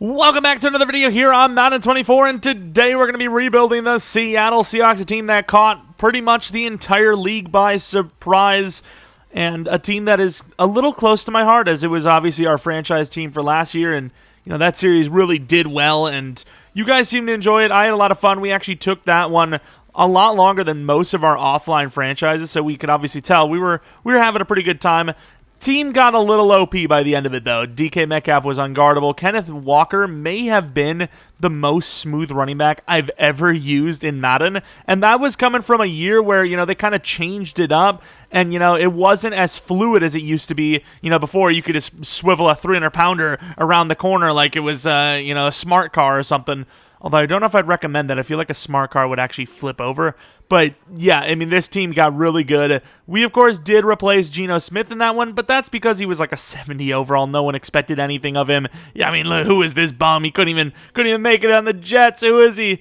Welcome back to another video here on Madden 24, and today we're going to be rebuilding the Seattle Seahawks, a team that caught pretty much the entire league by surprise, and a team that is a little close to my heart, as it was obviously our franchise team for last year, and you know that series really did well, and you guys seemed to enjoy it. I had a lot of fun. We actually took that one a lot longer than most of our offline franchises, so we could obviously tell we were having a pretty good time. Team got a little OP by the end of it, though. DK Metcalf was unguardable. Kenneth Walker may have been the most smooth running back I've ever used in Madden, and that was coming from a year where, you know, they kind of changed it up, and, you know, it wasn't as fluid as it used to be. You know, before you could just swivel a 300-pounder around the corner like it was, you know, a smart car or something. Although I don't know if I'd recommend that. I feel like a smart car would actually flip over. But, yeah, I mean, this team got really good. We, of course, did replace Geno Smith in that one, but that's because he was like a 70 overall. No one expected anything of him. Yeah, I mean, look, who is this bum? He couldn't even make it on the Jets. Who is he?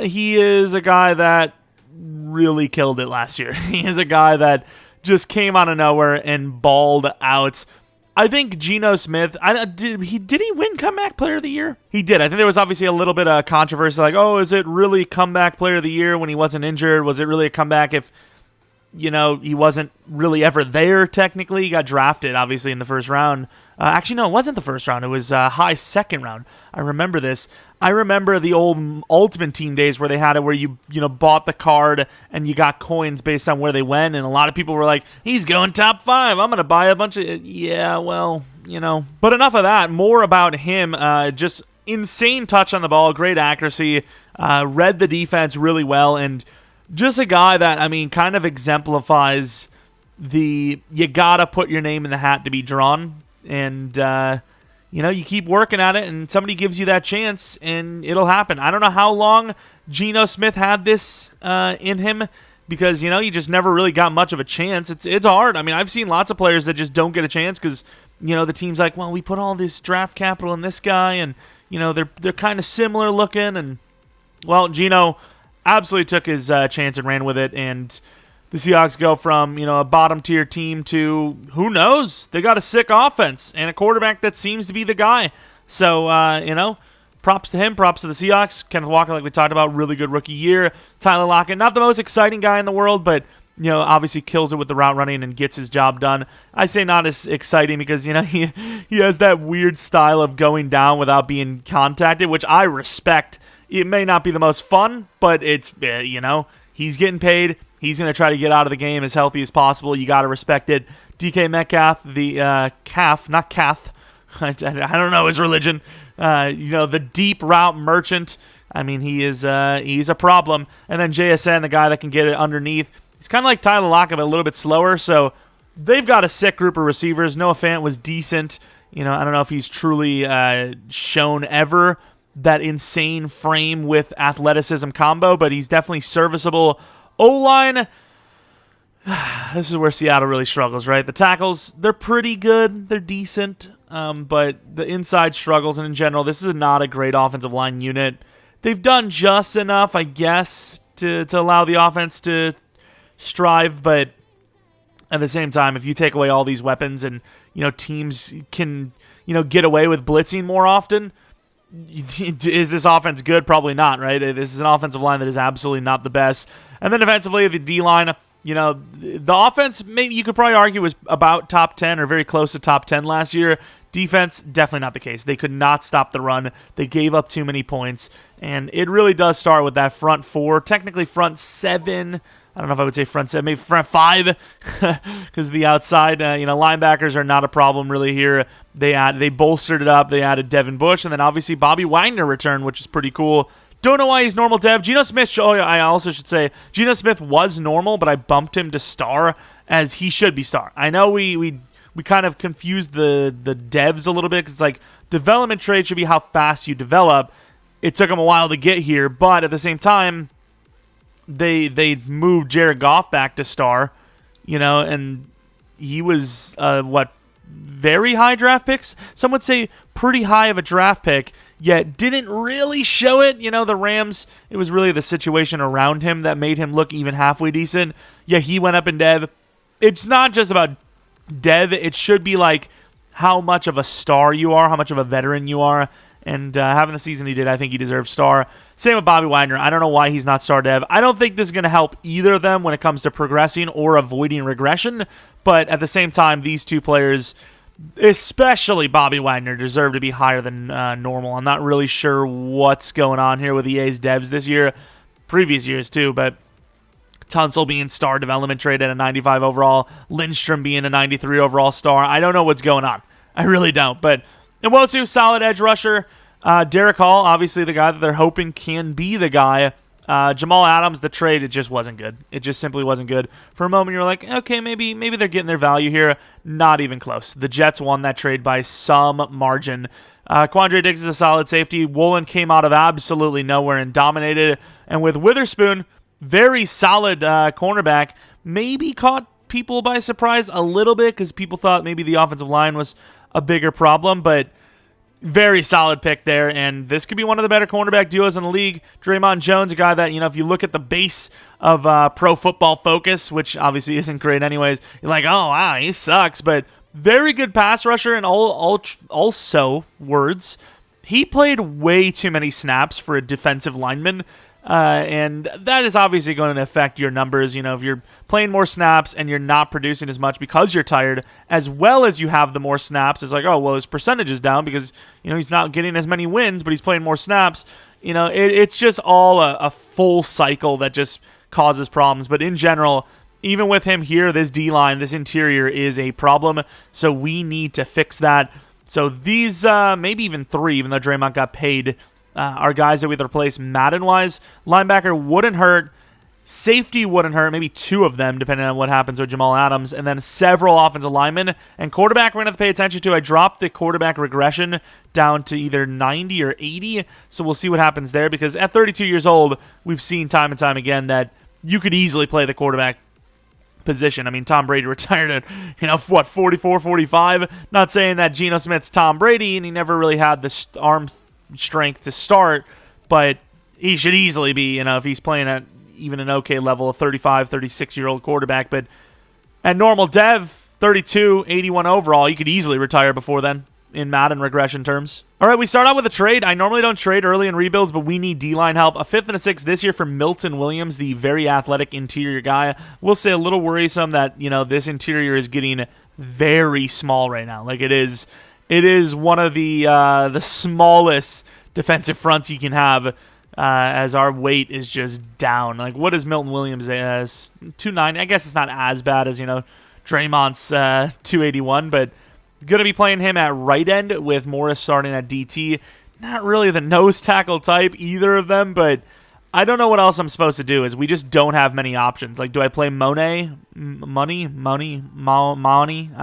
He is a guy that really killed it last year. He is a guy that just came out of nowhere and balled out. I think Geno Smith, did he win Comeback Player of the Year? He did. I think there was obviously a little bit of controversy, like, oh, is it really Comeback Player of the Year when he wasn't injured? Was it really a comeback if, you know, he wasn't really ever there, technically? He got drafted, obviously, in the first round. Actually, no, it wasn't the first round. It was high second round. I remember this. I remember the old Ultimate Team days where they had it where you bought the card and you got coins based on where they went, and a lot of people were like, he's going top 5. I'm going to buy a bunch of... Yeah, well, you know. But enough of that. More about him. Just insane touch on the ball, great accuracy, read the defense really well, and just a guy that, I mean, kind of exemplifies the you got to put your name in the hat to be drawn. And, you know, you keep working at it, and somebody gives you that chance, and it'll happen. I don't know how long Geno Smith had this in him, because, you know, you just never really got much of a chance. It's hard. I mean, I've seen lots of players that just don't get a chance because, you know, the team's like, well, we put all this draft capital in this guy, and, you know, they're kind of similar looking. And, well, Geno absolutely took his chance and ran with it, and the Seahawks go from, you know, a bottom-tier team to, who knows, they got a sick offense and a quarterback that seems to be the guy. So, you know, props to him, props to the Seahawks. Kenneth Walker, like we talked about, really good rookie year. Tyler Lockett, not the most exciting guy in the world, but, you know, obviously kills it with the route running and gets his job done. I say not as exciting because, you know, he has that weird style of going down without being contacted, which I respect. It may not be the most fun, but it's, you know, he's getting paid. He's going to try to get out of the game as healthy as possible. You got to respect it. DK Metcalf, the calf, not Cath. I don't know his religion. You know, the deep route merchant. I mean, he's a problem. And then JSN, the guy that can get it underneath. He's kind of like Tyler Lockett, but a little bit slower. So they've got a sick group of receivers. Noah Fant was decent. You know, I don't know if he's truly shown ever that insane frame with athleticism combo, but he's definitely serviceable. O-line, this is where Seattle really struggles, right? The tackles, they're pretty good. They're decent, but the inside struggles, and in general, this is not a great offensive line unit. They've done just enough, I guess, to allow the offense to strive, but at the same time, if you take away all these weapons and, you know, teams can, you know, get away with blitzing more often, is this offense good? Probably not, right? This is an offensive line that is absolutely not the best. And then defensively, the D-line, you know, the offense, maybe you could probably argue was about top 10 or very close to top 10 last year. Defense, definitely not the case. They could not stop the run. They gave up too many points. And it really does start with that front 4, technically front 7. I don't know if I would say front 7, maybe front 5, because the outside, you know, linebackers are not a problem really here. They bolstered it up. They added Devon, and then obviously Bobby Wagner returned, which is pretty cool. Don't know why he's normal dev. Geno Smith, I also should say, Geno Smith was normal, but I bumped him to star as he should be star. I know we kind of confused the devs a little bit because it's like development trade should be how fast you develop. It took him a while to get here, but at the same time, they moved Jared Goff back to star, you know, and he was, very high draft picks? Some would say pretty high of a draft pick, yet didn't really show it. You know, the Rams, it was really the situation around him that made him look even halfway decent. Yeah, he went up in dev. It's not just about dev. It should be like how much of a star you are, how much of a veteran you are. And having the season he did, I think he deserves star. Same with Bobby Wagner. I don't know why he's not star dev. I don't think this is going to help either of them when it comes to progressing or avoiding regression. But at the same time, these two players, especially Bobby Wagner, deserve to be higher than normal. I'm not really sure what's going on here with EA's devs this year. Previous years too, but Tunsil being star development trade at a 95 overall, Lindstrom being a 93 overall star. I don't know what's going on. I really don't. But Nwosu, solid edge rusher. Derek Hall, obviously the guy that they're hoping can be the guy. Jamal Adams, the trade, it just wasn't good. It just simply wasn't good. For a moment, you were like, okay, maybe they're getting their value here. Not even close. The Jets won that trade by some margin. Quandre Diggs is a solid safety. Woolen came out of absolutely nowhere and dominated. And with Witherspoon, very solid cornerback, maybe caught people by surprise a little bit because people thought maybe the offensive line was a bigger problem, but very solid pick there, and this could be one of the better cornerback duos in the league. Draymond Jones, a guy that, if you look at the base of Pro Football Focus, which obviously isn't great anyways, you're like, oh, wow, he sucks, but very good pass rusher, and also, he played way too many snaps for a defensive lineman, and that is obviously going to affect your numbers. If you're playing more snaps and you're not producing as much because you're tired, as well as you have the more snaps, it's like, oh, well, his percentage is down because, he's not getting as many wins, but he's playing more snaps. It's just all a full cycle that just causes problems. But in general, even with him here, this D-line, this interior is a problem, so we need to fix that. So these, maybe even three, even though Draymond got paid, are guys that we replace Madden-wise. Linebacker wouldn't hurt. Safety wouldn't hurt. Maybe two of them, depending on what happens with Jamal Adams. And then several offensive linemen. And quarterback we're going to have to pay attention to. I dropped the quarterback regression down to either 90 or 80. So we'll see what happens there. Because at 32 years old, we've seen time and time again that you could easily play the quarterback position. I mean, Tom Brady retired at, 44, 45? Not saying that Geno Smith's Tom Brady and he never really had the arm strength to start, but he should easily be, if he's playing at even an okay level, a 35, 36-year-old quarterback. But at normal dev, 32, 81 overall, you could easily retire before then in Madden regression terms. All right, we start out with a trade. I normally don't trade early in rebuilds, but we need D-line help. A 5th and a 6th this year for Milton Williams, the very athletic interior guy. We'll say a little worrisome that, this interior is getting very small right now. Like, it is one of the smallest defensive fronts you can have, as our weight is just down. Like, what is Milton Williams as? 290. I guess it's not as bad as, Draymond's 281, but going to be playing him at right end with Morris starting at DT. Not really the nose tackle type, either of them, but I don't know what else I'm supposed to do, as we just don't have many options. Like, do I play Money? I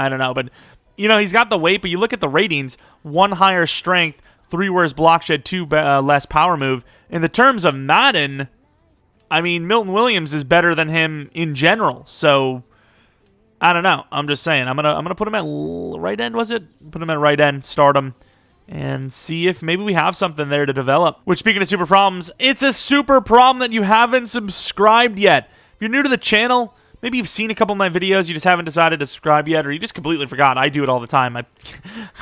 don't know, but he's got the weight, but you look at the ratings, 1 higher strength, 3 worse block shed, 2 less power move. In the terms of Madden, I mean, Milton Williams is better than him in general. So, I don't know. I'm just saying. I'm gonna put him at right end, was it? Put him at right end, start him, and see if maybe we have something there to develop. Which, speaking of super problems, it's a super problem that you haven't subscribed yet. If you're new to the channel, maybe you've seen a couple of my videos, you just haven't decided to subscribe yet, or you just completely forgot. I do it all the time.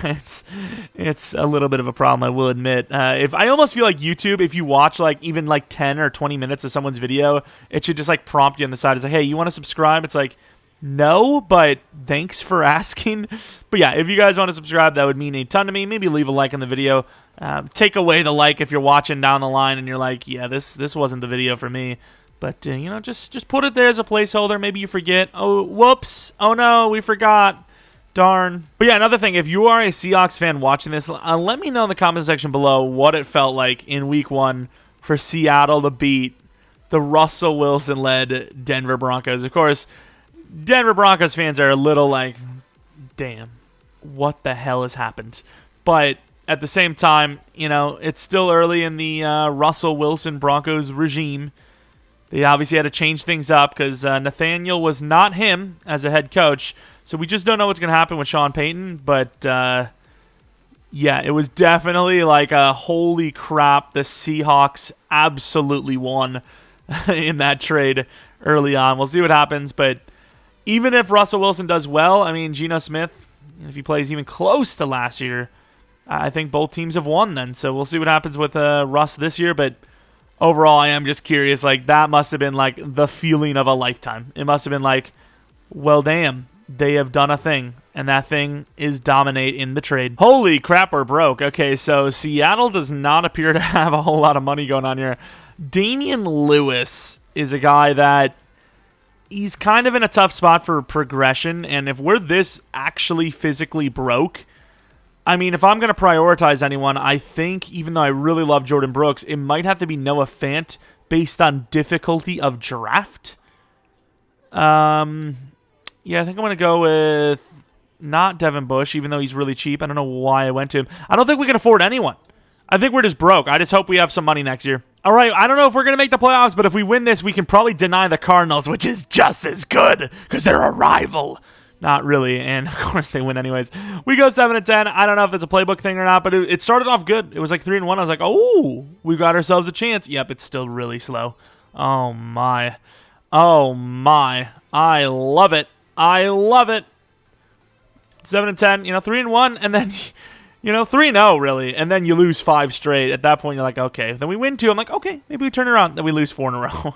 It's a little bit of a problem, I will admit. If I almost feel like YouTube, if you watch even 10 or 20 minutes of someone's video, it should just prompt you on the side. It's like, hey, you want to subscribe? It's like, no, but thanks for asking. But yeah, if you guys want to subscribe, that would mean a ton to me. Maybe leave a like on the video. Take away the like if you're watching down the line and you're like, yeah, this wasn't the video for me. But, just put it there as a placeholder. Maybe you forget. Oh, whoops. Oh, no, we forgot. Darn. But yeah, another thing, if you are a Seahawks fan watching this, let me know in the comment section below what it felt like in Week 1 for Seattle to beat the Russell Wilson-led Denver Broncos. Of course, Denver Broncos fans are a little like, damn, what the hell has happened? But at the same time, it's still early in the Russell Wilson Broncos regime. They obviously had to change things up because Nathaniel was not him as a head coach. So we just don't know what's going to happen with Sean Payton. But, yeah, it was definitely like a holy crap. The Seahawks absolutely won in that trade early on. We'll see what happens. But even if Russell Wilson does well, I mean, Geno Smith, if he plays even close to last year, I think both teams have won then. So we'll see what happens with Russ this year. But overall, I am just curious. Like, that must have been like the feeling of a lifetime. It must have been like, well, damn, they have done a thing. And that thing is dominate in the trade. Holy crap, we're broke. Okay, so Seattle does not appear to have a whole lot of money going on here. Damian Lewis is a guy that he's kind of in a tough spot for progression. And if we're this actually physically broke, I mean, if I'm going to prioritize anyone, I think, even though I really love Jordan Brooks, it might have to be Noah Fant based on difficulty of draft. Yeah, I think I'm going to go with not Devon Bush, even though he's really cheap. I don't know why I went to him. I don't think we can afford anyone. I think we're just broke. I just hope we have some money next year. All right, I don't know if we're going to make the playoffs, but if we win this, we can probably deny the Cardinals, which is just as good because they're a rival. Not really, and of course they win anyways. We go 7-10. I don't know if it's a playbook thing or not, but it started off good. It was like 3-1. I was like, oh, we got ourselves a chance. Yep, it's still really slow. Oh, my. Oh, my. I love it. I love it. 7-10, 3-1, and then, 3-0 really, and then you lose 5 straight. At that point, you're like, okay. Then we win 2. I'm like, okay, maybe we turn it around. Then we lose 4 in a row.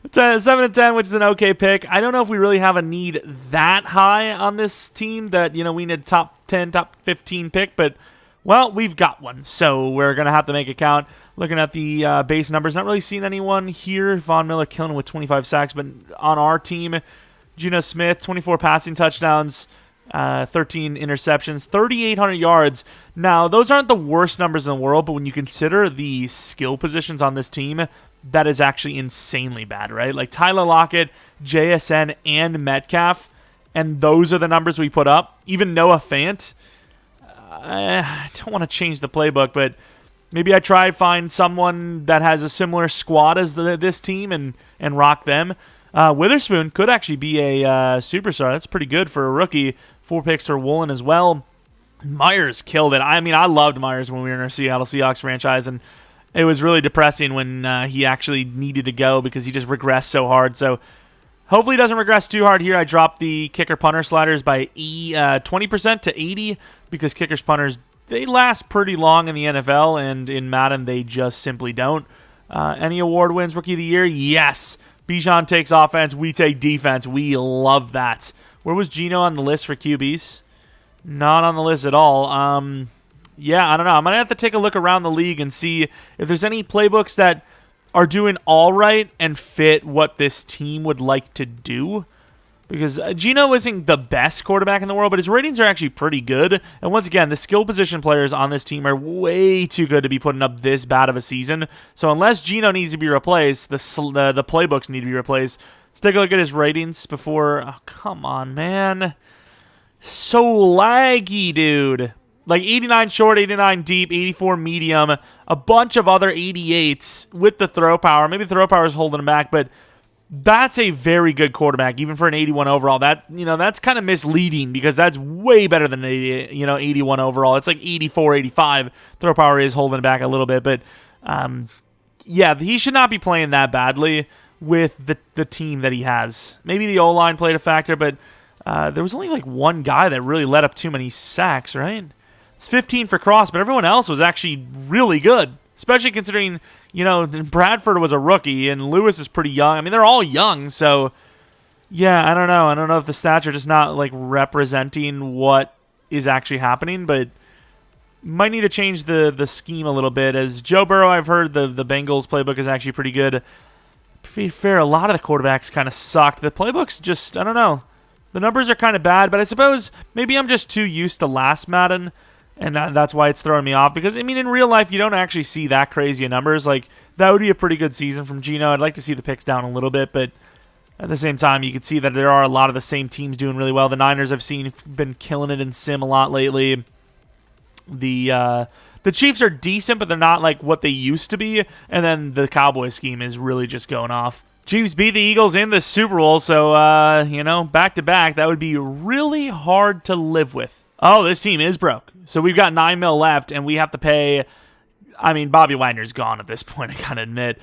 7-10, which is an okay pick. I don't know if we really have a need that high on this team that, we need a top 10, top 15 pick, but, well, we've got one, so we're going to have to make it count. Looking at the base numbers, not really seeing anyone here. Von Miller killing with 25 sacks, but on our team, Geno Smith, 24 passing touchdowns, 13 interceptions, 3,800 yards. Now, those aren't the worst numbers in the world, but when you consider the skill positions on this team, that is actually insanely bad, right? Like Tyler Lockett, JSN, and Metcalf, and those are the numbers we put up. Even Noah Fant. I don't want to change the playbook, but maybe I try to find someone that has a similar squad as this team and rock them. Witherspoon could actually be a superstar. That's pretty good for a rookie. 4 picks for Woolen as well. Myers killed it. I mean, I loved Myers when we were in our Seattle Seahawks franchise, and it was really depressing when he actually needed to go because he just regressed so hard. So hopefully he doesn't regress too hard here. I dropped the kicker-punter sliders by 20% to 80 because kickers-punters, they last pretty long in the NFL, and in Madden they just simply don't. Any award wins Rookie of the Year? Yes. Bijan takes offense, we take defense. We love that. Where was Geno on the list for QBs? Not on the list at all. Yeah, I don't know. I'm going to have to take a look around the league and see if there's any playbooks that are doing all right and fit what this team would like to do. Because Geno isn't the best quarterback in the world, but his ratings are actually pretty good. And once again, the skill position players on this team are way too good to be putting up this bad of a season. So unless Geno needs to be replaced, the playbooks need to be replaced. Let's take a look at his ratings before... Oh, come on, man. So laggy, dude. Like 89 short, 89 deep, 84 medium, a bunch of other 88s with the throw power. Maybe the throw power is holding him back, but... That's a very good quarterback, even for an 81 overall. That's kind of misleading because that's way better than 81 overall. It's like 84, 85. Throw power is holding it back a little bit, but yeah, he should not be playing that badly with the team that he has. Maybe the O-line played a factor, but there was only like one guy that really let up too many sacks, right? It's 15 for Cross, but everyone else was actually really good. Especially considering, Bradford was a rookie and Lewis is pretty young. I mean, they're all young, so yeah, I don't know. I don't know if the stats are just not like representing what is actually happening, but might need to change the scheme a little bit. As Joe Burrow, I've heard the Bengals playbook is actually pretty good. To be fair, a lot of the quarterbacks kind of sucked. The playbook's just, I don't know. The numbers are kind of bad, but I suppose maybe I'm just too used to last Madden. And that's why it's throwing me off. Because, I mean, in real life, you don't actually see that crazy of numbers. Like, that would be a pretty good season from Geno. I'd like to see the picks down a little bit. But at the same time, you can see that there are a lot of the same teams doing really well. The Niners I've seen been killing it in sim a lot lately. The Chiefs are decent, but they're not like what they used to be. And then the Cowboys scheme is really just going off. Chiefs beat the Eagles in the Super Bowl. So, back-to-back, that would be really hard to live with. Oh, this team is broke. So we've got $9 million left, and we have to pay... I mean, Bobby Wagner's gone at this point, I gotta admit.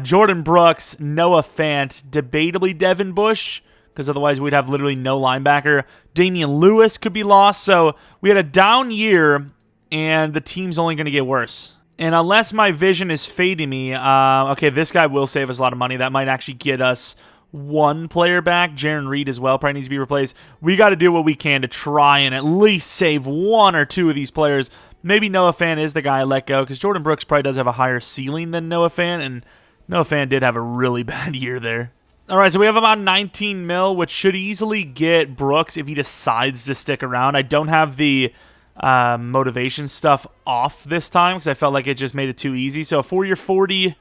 Jordan Brooks, Noah Fant, debatably Devin Bush, because otherwise we'd have literally no linebacker. Damian Lewis could be lost. So we had a down year, and the team's only going to get worse. And unless my vision is fading me, okay, this guy will save us a lot of money. That might actually get us one player back. Jaron Reed as well probably needs to be replaced. We got to do what we can to try and at least save one or two of these players. Maybe Noah Fant is the guy I let go, because Jordan Brooks probably does have a higher ceiling than Noah Fant, and Noah Fant did have a really bad year there. All right, so we have about 19 mil, which should easily get Brooks if he decides to stick around. I don't have the motivation stuff off this time because I felt like it just made it too easy. So a 4-year 40,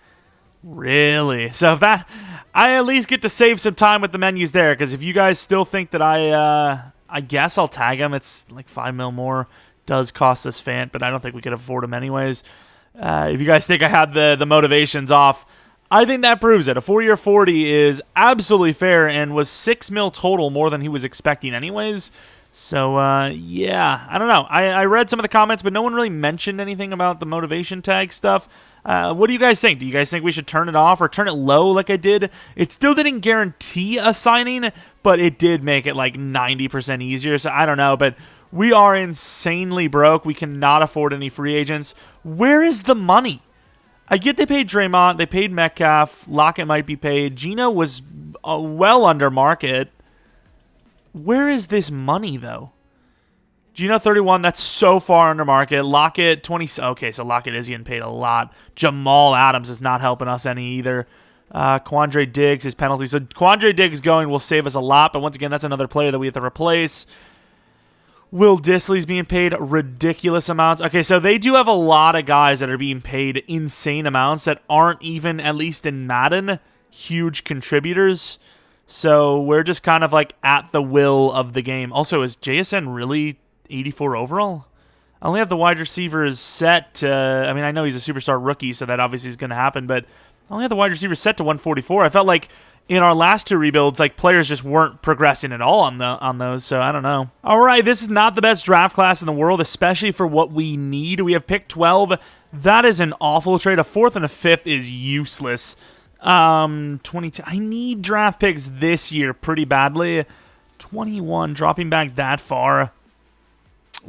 really? So if that, I at least get to save some time with the menus there, because if you guys still think that I guess I'll tag him. It's like 5 mil more. Does cost us Fant, but I don't think we could afford him anyways. If you guys think I had the motivations off, I think that proves it. A 4-year 40 is absolutely fair and was 6 mil total, more than he was expecting anyways. So, yeah, I don't know. I read some of the comments, but no one really mentioned anything about the motivation tag stuff. What do you guys think? Do you guys think we should turn it off or turn it low like I did? It still didn't guarantee a signing, but it did make it like 90% easier, so I don't know, but we are insanely broke. We cannot afford any free agents. Where is the money? I get they paid Draymond, they paid Metcalf, Lockett might be paid. Gino was well under market. Where is this money, though? Gino 31, that's so far under market. Lockett 20. Okay, so Lockett is getting paid a lot. Jamal Adams is not helping us any either. Quandre Diggs, his penalty. So Quandre Diggs going will save us a lot, but once again, that's another player that we have to replace. Will Dissly's being paid ridiculous amounts. Okay, so they do have a lot of guys that are being paid insane amounts that aren't even, at least in Madden, huge contributors. So we're just kind of like at the will of the game. Also, is JSN really 84 overall? I only have the wide receivers set to, I mean, I know he's a superstar rookie, so that obviously is going to happen, but I only have the wide receivers set to 144. I felt like in our last two rebuilds, like, players just weren't progressing at all on those, so I don't know. All right, this is not the best draft class in the world, especially for what we need. We have pick 12. That is an awful trade. A 4th and a 5th is useless. 22. I need draft picks this year pretty badly. 21, dropping back that far.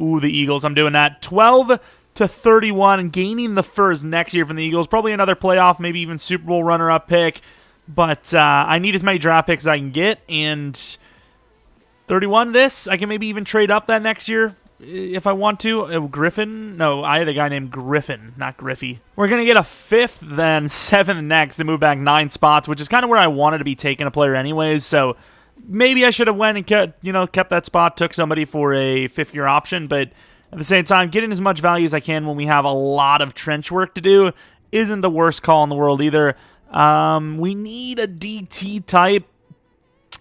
Ooh, the Eagles, I'm doing that. 12 to 31, and gaining the first next year from the Eagles. Probably another playoff, maybe even Super Bowl runner-up pick. But I need as many draft picks as I can get, and 31 this, I can maybe even trade up that next year if I want to. Griffin? No, I had a guy named Griffin, not Griffey. We're going to get a 5th, then 7th next to move back 9 spots, which is kind of where I wanted to be taking a player anyways, so maybe I should have went and kept that spot, took somebody for a 5th-year option, but at the same time, getting as much value as I can when we have a lot of trench work to do isn't the worst call in the world either. We need a DT type.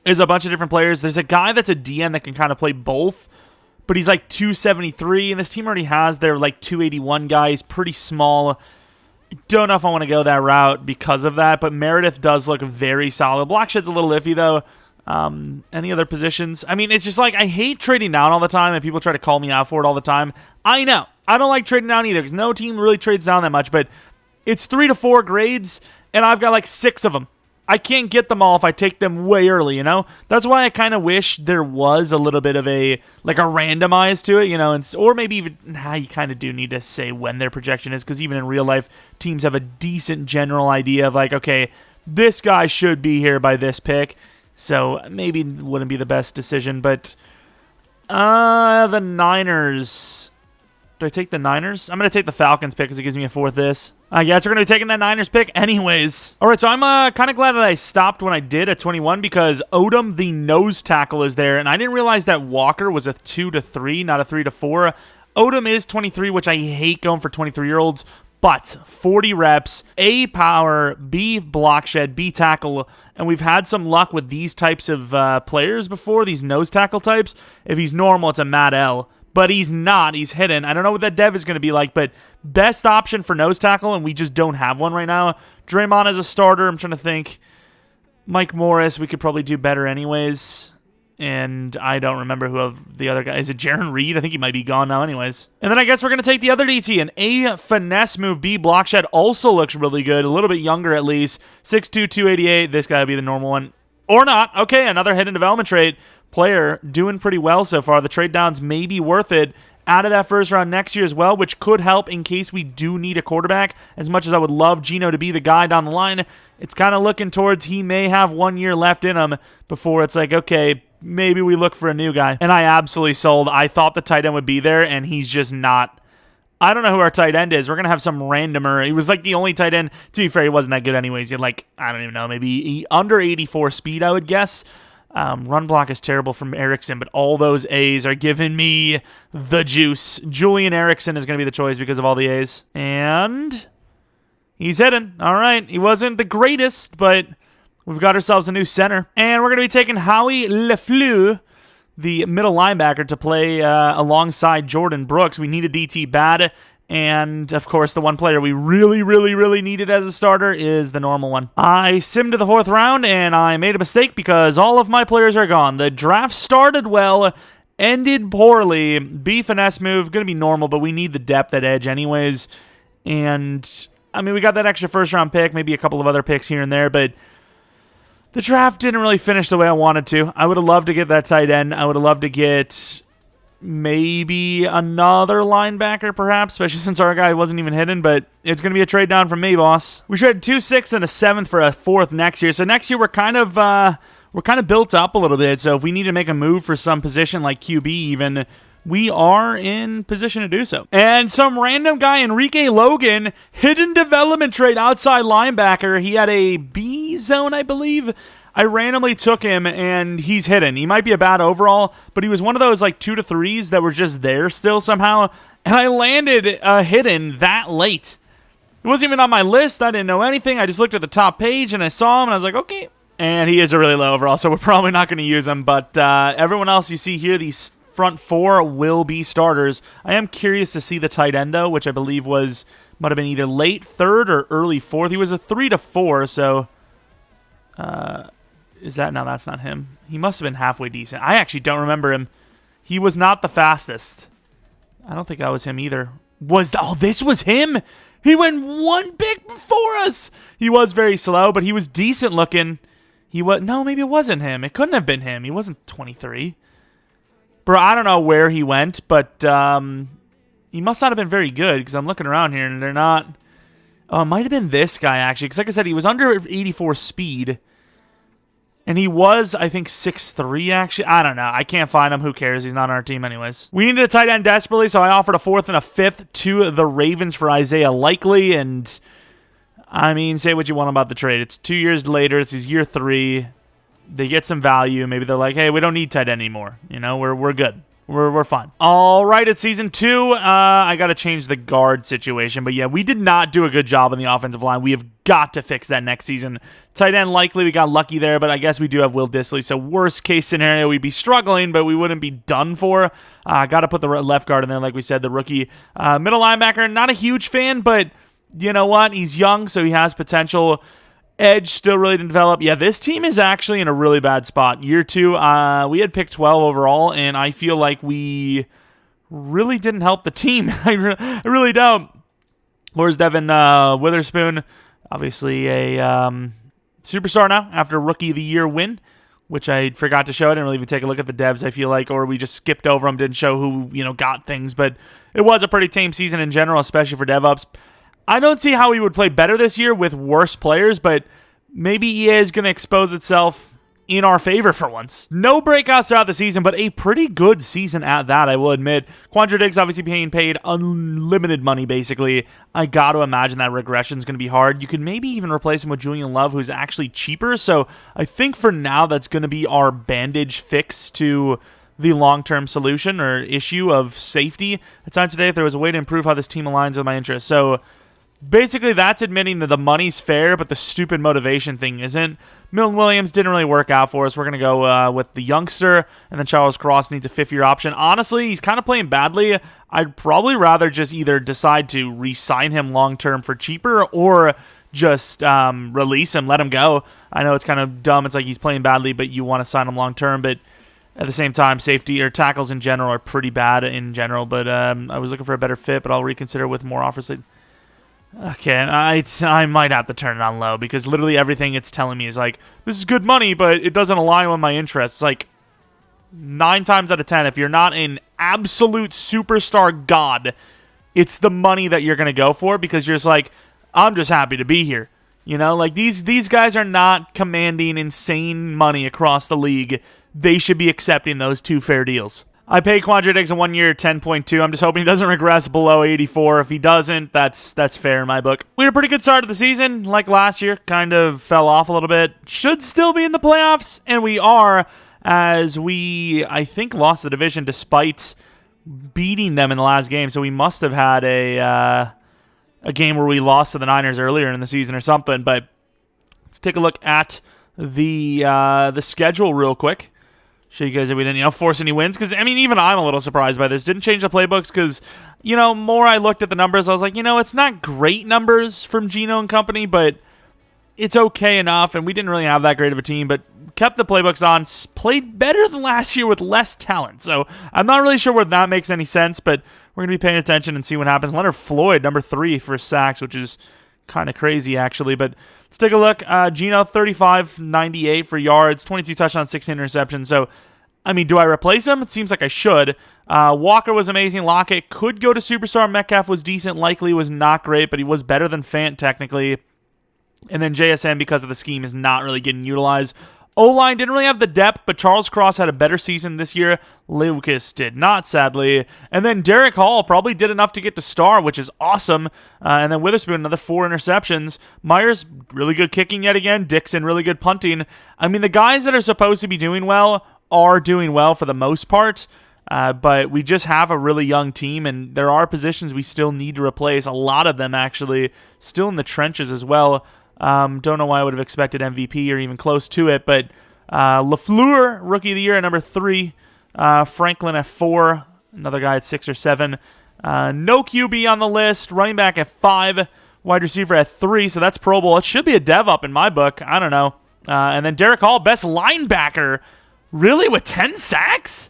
There's a bunch of different players. There's a guy that's a DN that can kind of play both, but he's like 273, and this team already has their like 281 guy. He's pretty small. I don't know if I want to go that route because of that, but Meredith does look very solid. Blockshed's a little iffy, though. Any other positions? I mean, it's just like I hate trading down all the time, and people try to call me out for it all the time. I know. I don't like trading down either because no team really trades down that much, but it's 3 to 4 grades, and I've got like 6 of them. I can't get them all if I take them way early, you know? That's why I kind of wish there was a little bit of a randomized to it, you know? Or maybe even, you kind of do need to say when their projection is, because even in real life, teams have a decent general idea of like, okay, this guy should be here by this pick. So maybe it wouldn't be the best decision, but the Niners. Do I take the Niners? I'm going to take the Falcons pick because it gives me a 4th this. I guess we're going to be taking that Niners pick anyways. All right, so I'm kind of glad that I stopped when I did at 21 because Odom, the nose tackle, is there, and I didn't realize that Walker was a 2 to 3, not a 3 to 4. Odom is 23, which I hate going for 23-year-olds, but 40 reps, A, power, B, block shed, B, tackle, and we've had some luck with these types of players before, these nose tackle types. If he's normal, it's a Matt L. But he's not. He's hidden. I don't know what that dev is going to be like, but best option for nose tackle, and we just don't have one right now. Draymond as a starter. I'm trying to think. Mike Morris, we could probably do better anyways. And I don't remember who of the other guy. Is it Jaron Reed? I think he might be gone now anyways. And then I guess we're going to take the other DT. An A finesse move. B blockshed also looks really good. A little bit younger at least. 6'2", 288. This guy would be the normal one. Or not. Okay, another hidden development trait. Player doing pretty well so far. The trade downs may be worth it out of that first round next year as well, which could help in case we do need a quarterback. As much as I would love Geno to be the guy down the line, it's kind of looking towards he may have 1 year left in him before it's like, okay, maybe we look for a new guy. And I absolutely sold. I thought the tight end would be there, and he's just not. I don't know who our tight end is. We're going to have some randomer. He was like the only tight end. To be fair, he wasn't that good anyways. He had like, I don't even know, maybe under 84 speed, I would guess. Run block is terrible from Erickson, but all those A's are giving me the juice. Julian Erickson is going to be the choice because of all the A's. And he's hitting. All right. He wasn't the greatest, but we've got ourselves a new center. And we're going to be taking Howie LeFleur, the middle linebacker, to play alongside Jordan Brooks. We need a DT bad. And, of course, the one player we really needed as a starter is the normal one. I simmed to the 4th round, and I made a mistake because all of my players are gone. The draft started well, ended poorly. B finesse move, going to be normal, but we need the depth at edge anyways. And, I mean, we got that extra first-round pick, maybe a couple of other picks here and there, but the draft didn't really finish the way I wanted to. I would have loved to get that tight end. I would have loved to get maybe another linebacker, perhaps, especially since our guy wasn't even hidden, but it's going to be a trade down from me, boss. We traded 2 6th and a 7th for a 4th next year. So next year we're kind of built up a little bit. So if we need to make a move for some position like QB even, we are in position to do so. And some random guy, Enrique Logan, hidden development trade outside linebacker. He had a B zone, I believe. I randomly took him, and he's hidden. He might be a bad overall, but he was one of those like 2 to 3s that were just there still somehow, and I landed hidden that late. It wasn't even on my list. I didn't know anything. I just looked at the top page, and I saw him, and I was like, okay. And he is a really low overall, so we're probably not going to use him, but everyone else you see here, these front 4 will be starters. I am curious to see the tight end, though, which I believe might have been either late 3rd or early 4th. He was a 3 to 4, so is that? No, that's not him. He must have been halfway decent. I actually don't remember him. He was not the fastest. I don't think that was him either. This was him? He went 1 pick before us. He was very slow, but he was decent looking. No, maybe it wasn't him. It couldn't have been him. He wasn't 23. Bro, I don't know where he went, but he must not have been very good because I'm looking around here and they're not. Oh, it might have been this guy, actually, because like I said, he was under 84 speed. And he was, I think, 6'3", actually. I don't know. I can't find him. Who cares? He's not on our team anyways. We needed a tight end desperately, so I offered a 4th and a 5th to the Ravens for Isaiah Likely. And, I mean, say what you want about the trade. It's 2 years later. It's his year 3. They get some value. Maybe they're like, hey, we don't need tight end anymore. You know, we're good. We're fine. All right, it's season 2. I got to change the guard situation. But, yeah, we did not do a good job on the offensive line. We have got to fix that next season. Tight end, likely we got lucky there, but I guess we do have Will Dissly. So, worst case scenario, we'd be struggling, but we wouldn't be done for. Got to put the left guard in there, like we said, the rookie. Middle linebacker, not a huge fan, but you know what? He's young, so he has potential. Edge still really didn't develop. Yeah, this team is actually in a really bad spot. Year 2, we had picked 12 overall, and I feel like we really didn't help the team. I really don't. Where's Devon Witherspoon? Obviously a superstar now after Rookie of the Year win, which I forgot to show. I didn't really even take a look at the devs, I feel like, or we just skipped over them, didn't show who got things. But it was a pretty tame season in general, especially for DevOps. I don't see how he would play better this year with worse players, but maybe EA is going to expose itself in our favor for once. No breakouts throughout the season, but a pretty good season at that, I will admit. Quandre Diggs obviously being paid unlimited money, basically. I got to imagine that regression is going to be hard. You could maybe even replace him with Julian Love, who's actually cheaper. So I think for now, that's going to be our bandage fix to the long-term solution or issue of safety. It's time today if there was a way to improve how this team aligns with my interests. So basically, that's admitting that the money's fair, but the stupid motivation thing isn't. Milton Williams didn't really work out for us. We're going to go with the youngster, and then Charles Cross needs a 5th-year option. Honestly, he's kind of playing badly. I'd probably rather just either decide to re-sign him long-term for cheaper or just release him, let him go. I know it's kind of dumb. It's like he's playing badly, but you want to sign him long-term, but at the same time, safety or tackles in general are pretty bad in general, but I was looking for a better fit, but I'll reconsider with more offers. Okay, I might have to turn it on low because literally everything it's telling me is like, this is good money, but it doesn't align with my interests. Like, 9 times out of 10, if you're not an absolute superstar god, it's the money that you're going to go for, because you're just like, I'm just happy to be here. You know, like these guys are not commanding insane money across the league. They should be accepting those 2 fair deals. I pay Quandre Diggs a 1 year 10.2. I'm just hoping he doesn't regress below 84. If he doesn't, that's fair in my book. We had a pretty good start to the season, like last year. Kind of fell off a little bit. Should still be in the playoffs, and we are, as we, I think, lost the division despite beating them in the last game. So we must have had a game where we lost to the Niners earlier in the season or something. But let's take a look at the schedule real quick. Show you guys that we didn't, force any wins. Because, I mean, even I'm a little surprised by this. Didn't change the playbooks because, more I looked at the numbers, I was like, it's not great numbers from Geno and company, but it's okay enough. And we didn't really have that great of a team, but kept the playbooks on. Played better than last year with less talent. So I'm not really sure where that makes any sense, but we're going to be paying attention and see what happens. Leonard Floyd, number 3 for sacks, which is kind of crazy, actually. But let's take a look. Geno, 35-98 for yards, 22 touchdowns, 16 interceptions. So, I mean, do I replace him? It seems like I should. Walker was amazing. Lockett could go to Superstar. Metcalf was decent. Likely was not great, but he was better than Fant, technically. And then JSN, because of the scheme, is not really getting utilized. O-line didn't really have the depth, but Charles Cross had a better season this year. Lucas did not, sadly. And then Derek Hall probably did enough to get to star, which is awesome. And then Witherspoon, another 4 interceptions. Myers, really good kicking yet again. Dixon, really good punting. I mean, the guys that are supposed to be doing well are doing well for the most part. But we just have a really young team, and there are positions we still need to replace. A lot of them, actually, still in the trenches as well. Don't know why I would have expected MVP or even close to it, but LaFleur, Rookie of the Year at number 3. Franklin at 4. Another guy at 6 or 7. No QB on the list. Running back at 5. Wide receiver at 3, so that's Pro Bowl. It should be a dev up in my book. I don't know. And then Derek Hall, best linebacker. Really, with 10 sacks?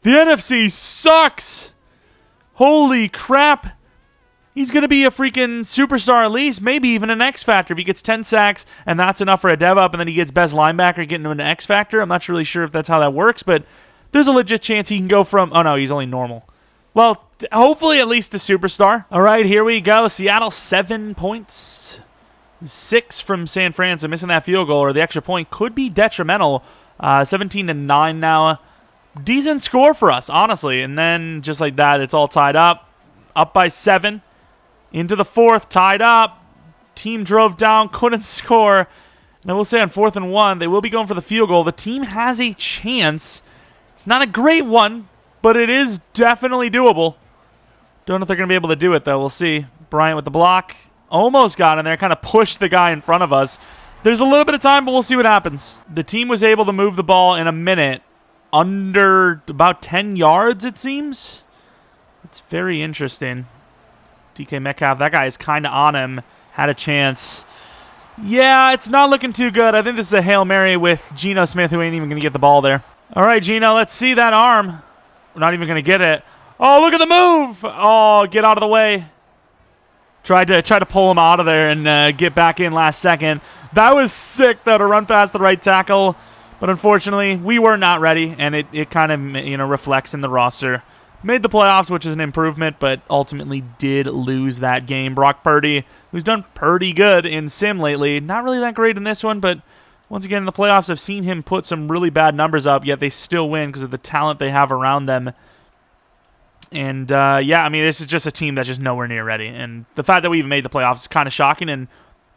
The NFC sucks. Holy crap. He's going to be a freaking superstar at least, maybe even an X Factor if he gets 10 sacks, and that's enough for a dev up, and then he gets best linebacker, getting to an X Factor. I'm not really sure if that's how that works, but there's a legit chance he can go from, oh no, he's only normal. Well, hopefully at least a superstar. All right, here we go. Seattle, 7 points. 6 from San Fran, so missing that field goal or the extra point could be detrimental. 17-9 now. Decent score for us, honestly. And then just like that, it's all tied up. Up by 7. Into the 4th, tied up. Team drove down, couldn't score. And I will say on 4th and 1, they will be going for the field goal. The team has a chance. It's not a great one, but it is definitely doable. Don't know if they're going to be able to do it, though. We'll see. Bryant with the block. Almost got in there. Kind of pushed the guy in front of us. There's a little bit of time, but we'll see what happens. The team was able to move the ball in a minute. Under about 10 yards, it seems. It's very interesting. DK Metcalf, that guy is kind of on him. Had a chance. Yeah, it's not looking too good. I think this is a Hail Mary with Geno Smith, who ain't even going to get the ball there. All right, Geno, let's see that arm. We're not even going to get it. Oh, look at the move. Oh, get out of the way. Tried to pull him out of there and get back in last second. That was sick, though, to run past the right tackle. But unfortunately, we were not ready, and it kind of reflects in the roster. Made the playoffs, which is an improvement, but ultimately did lose that game. Brock Purdy, who's done pretty good in Sim lately. Not really that great in this one, but once again in the playoffs, I've seen him put some really bad numbers up, yet they still win because of the talent they have around them. And, yeah, I mean, this is just a team that's just nowhere near ready. And the fact that we even made the playoffs is kind of shocking and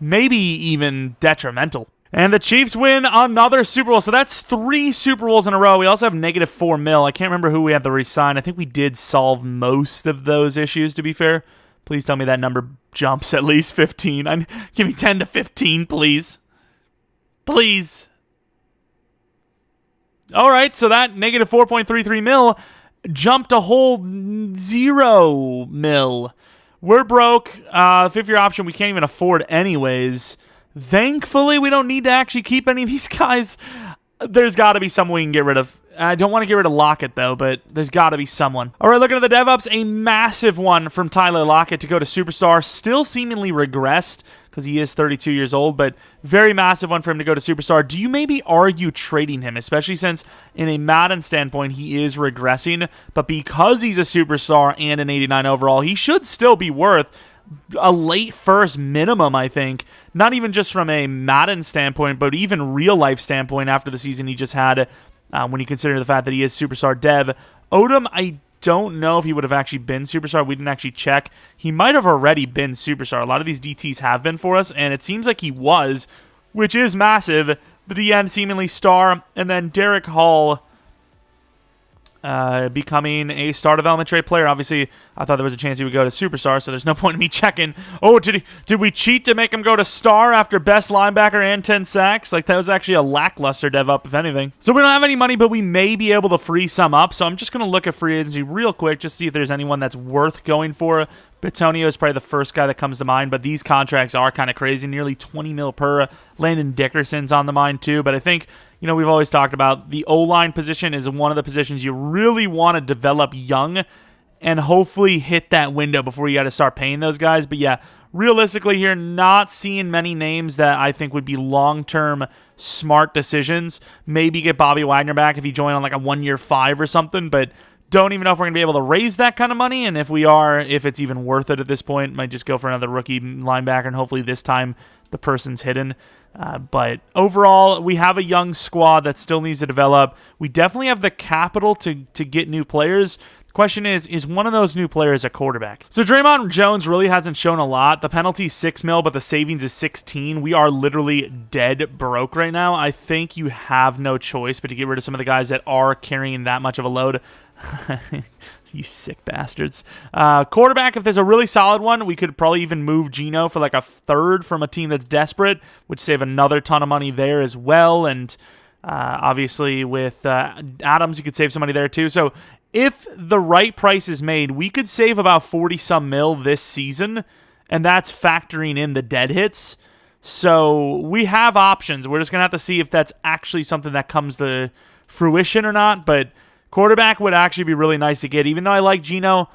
maybe even detrimental. And the Chiefs win another Super Bowl. So that's 3 Super Bowls in a row. We also have negative $4 million. I can't remember who we had to resign. I think we did solve most of those issues, to be fair. Please tell me that number jumps at least 15. Give me 10 to 15, please. Please. All right, so that negative $4.33 million jumped a whole $0 million. We're broke. 5th-year option we can't even afford anyways. Thankfully, we don't need to actually keep any of these guys. There's got to be someone we can get rid of. I don't want to get rid of Lockett, though, but there's got to be someone. All right, looking at the dev-ups, a massive one from Tyler Lockett to go to Superstar. Still seemingly regressed because he is 32 years old, but very massive one for him to go to Superstar. Do you maybe argue trading him, especially since in a Madden standpoint, he is regressing, but because he's a Superstar and an 89 overall, he should still be worth a late first minimum, I think. Not even just from a Madden standpoint, but even real-life standpoint after the season he just had, when you consider the fact that he is Superstar Dev. Odom, I don't know if he would have actually been Superstar. We didn't actually check. He might have already been Superstar. A lot of these DTs have been for us, and it seems like he was, which is massive. The end seemingly star, and then Derek Hall becoming a star development trade player. Obviously, I thought there was a chance he would go to Superstar, so there's no point in me checking. Oh, did we cheat to make him go to star after best linebacker and 10 sacks? Like, that was actually a lackluster dev up, if anything. So we don't have any money, but we may be able to free some up. So I'm just going to look at free agency real quick, just see if there's anyone that's worth going for. Bitonio is probably the first guy that comes to mind, but these contracts are kind of crazy. Nearly 20 mil per. Landon Dickerson's on the mind too, but I think, you know, we've always talked about the O-line position is one of the positions you really want to develop young and hopefully hit that window before you got to start paying those guys. But yeah, realistically here, not seeing many names that I think would be long-term smart decisions. Maybe get Bobby Wagner back if he joined on like a 1-year 5 or something, but don't even know if we're going to be able to raise that kind of money, and if we are, if it's even worth it at this point. Might just go for another rookie linebacker, and hopefully this time the person's hidden. But overall, we have a young squad that still needs to develop. We definitely have the capital to get new players. The question is one of those new players a quarterback? So Draymond Jones really hasn't shown a lot. The penalty's $6 million, but the savings is 16. We are literally dead broke right now. I think you have no choice but to get rid of some of the guys that are carrying that much of a load. You sick bastards. Quarterback, if there's a really solid one, we could probably even move Geno for like a third from a team that's desperate, which save another ton of money there as well. And obviously with Adams, you could save some money there too. So if the right price is made, we could save about 40-some mil this season, and that's factoring in the dead hits. So we have options. We're just going to have to see if that's actually something that comes to fruition or not, but quarterback would actually be really nice to get. Even though I like Geno,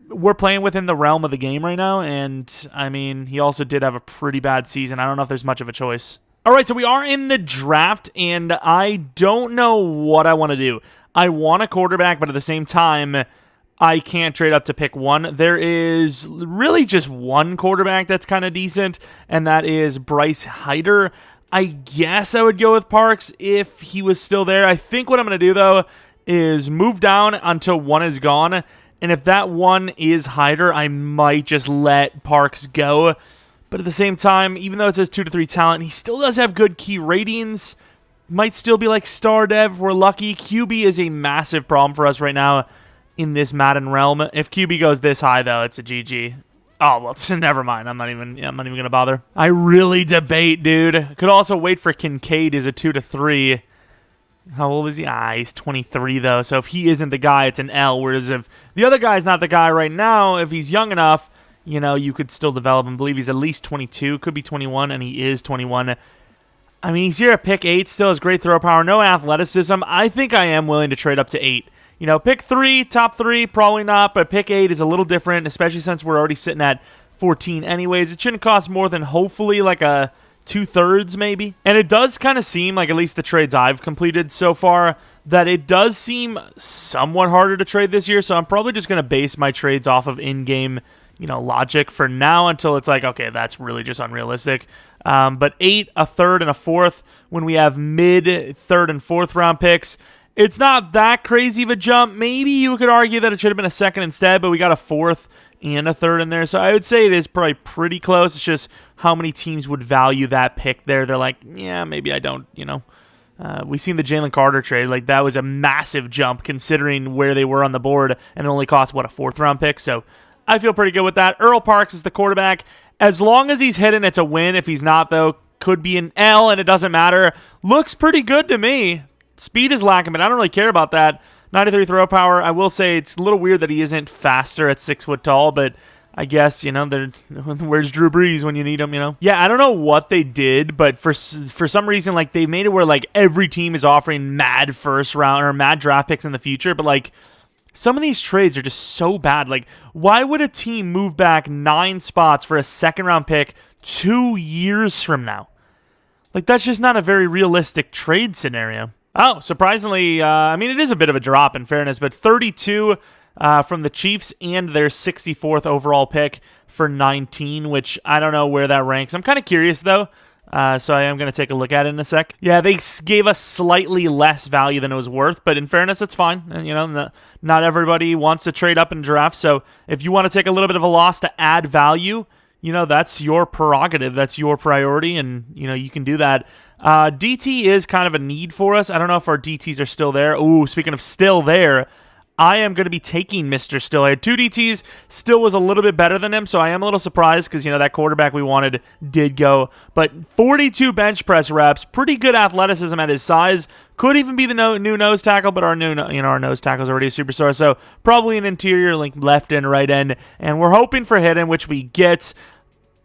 we're playing within the realm of the game right now, and, I mean, he also did have a pretty bad season. I don't know if there's much of a choice. All right, so we are in the draft, and I don't know what I want to do. I want a quarterback, but at the same time, I can't trade up to pick one. There is really just one quarterback that's kind of decent, and that is Bryce Hyder. I guess I would go with Parks if he was still there. I think what I'm going to do, though, is move down until one is gone, and if that one is Hyder, I might just let Parks go. But at the same time, even though it says 2 to 3 talent, he still does have good key ratings. Might still be like star dev if we're lucky. QB is a massive problem for us right now in this Madden realm. If QB goes this high, though, it's a GG. Oh, well, never mind. I'm not even going to bother. I really debate, dude. Could also wait for Kincaid as a 2 to 3. How old is he? He's 23, though. So if he isn't the guy, it's an L. Whereas if the other guy's not the guy right now, if he's young enough, you know, you could still develop him. I believe he's at least 22. Could be 21, and he is 21. I mean, he's here at pick 8. Still has great throw power. No athleticism. I think I am willing to trade up to 8. You know, pick 3, top 3, probably not. But pick 8 is a little different, especially since we're already sitting at 14 anyways. It shouldn't cost more than hopefully like a 2/3 maybe. And it does kind of seem like, at least the trades I've completed so far, that it does seem somewhat harder to trade this year. So I'm probably just going to base my trades off of in-game, you know, logic for now until it's like, okay, that's really just unrealistic. But 8, a 3rd, and a 4th when we have mid 3rd and 4th round picks. It's not that crazy of a jump. Maybe you could argue that it should have been a 2nd instead, but we got a 4th and a 3rd in there. So I would say it is probably pretty close. It's just how many teams would value that pick there. They're like, yeah, maybe I don't, you know. We've seen the Jalen Carter trade. Like, that was a massive jump considering where they were on the board, and it only cost, what, a 4th round pick? So I feel pretty good with that. Earl Parks is the quarterback. As long as he's hidden, it's a win. If he's not, though, could be an L, and it doesn't matter. Looks pretty good to me. Speed is lacking, but I don't really care about that. 93 throw power. I will say it's a little weird that he isn't faster at 6 foot tall, but I guess, you know, where's Drew Brees when you need him, you know? Yeah, I don't know what they did, but for some reason, like, they made it where, like, every team is offering mad first round or mad draft picks in the future, but, like, some of these trades are just so bad. Like, why would a team move back 9 spots for a second-round pick 2 years from now? Like, that's just not a very realistic trade scenario. Oh, surprisingly, I mean, it is a bit of a drop in fairness, but 32 from the Chiefs and their 64th overall pick for 19, which I don't know where that ranks. I'm kind of curious, though, so I am going to take a look at it in a sec. Yeah, they gave us slightly less value than it was worth, but in fairness, it's fine. You know, not everybody wants to trade up in draft, so if you want to take a little bit of a loss to add value, you know, that's your prerogative. That's your priority, and, you know, you can do that. DT is kind of a need for us. I don't know if our DTs are still there. Ooh, speaking of still there, I am going to be taking Mr. Still. I had 2 DTs. Still was a little bit better than him, so I am a little surprised because, you know, that quarterback we wanted did go. But 42 bench press reps, pretty good athleticism at his size. Could even be the new nose tackle, but our nose tackle is already a superstar, so probably an interior, like left and right end. And we're hoping for hidden, which we get.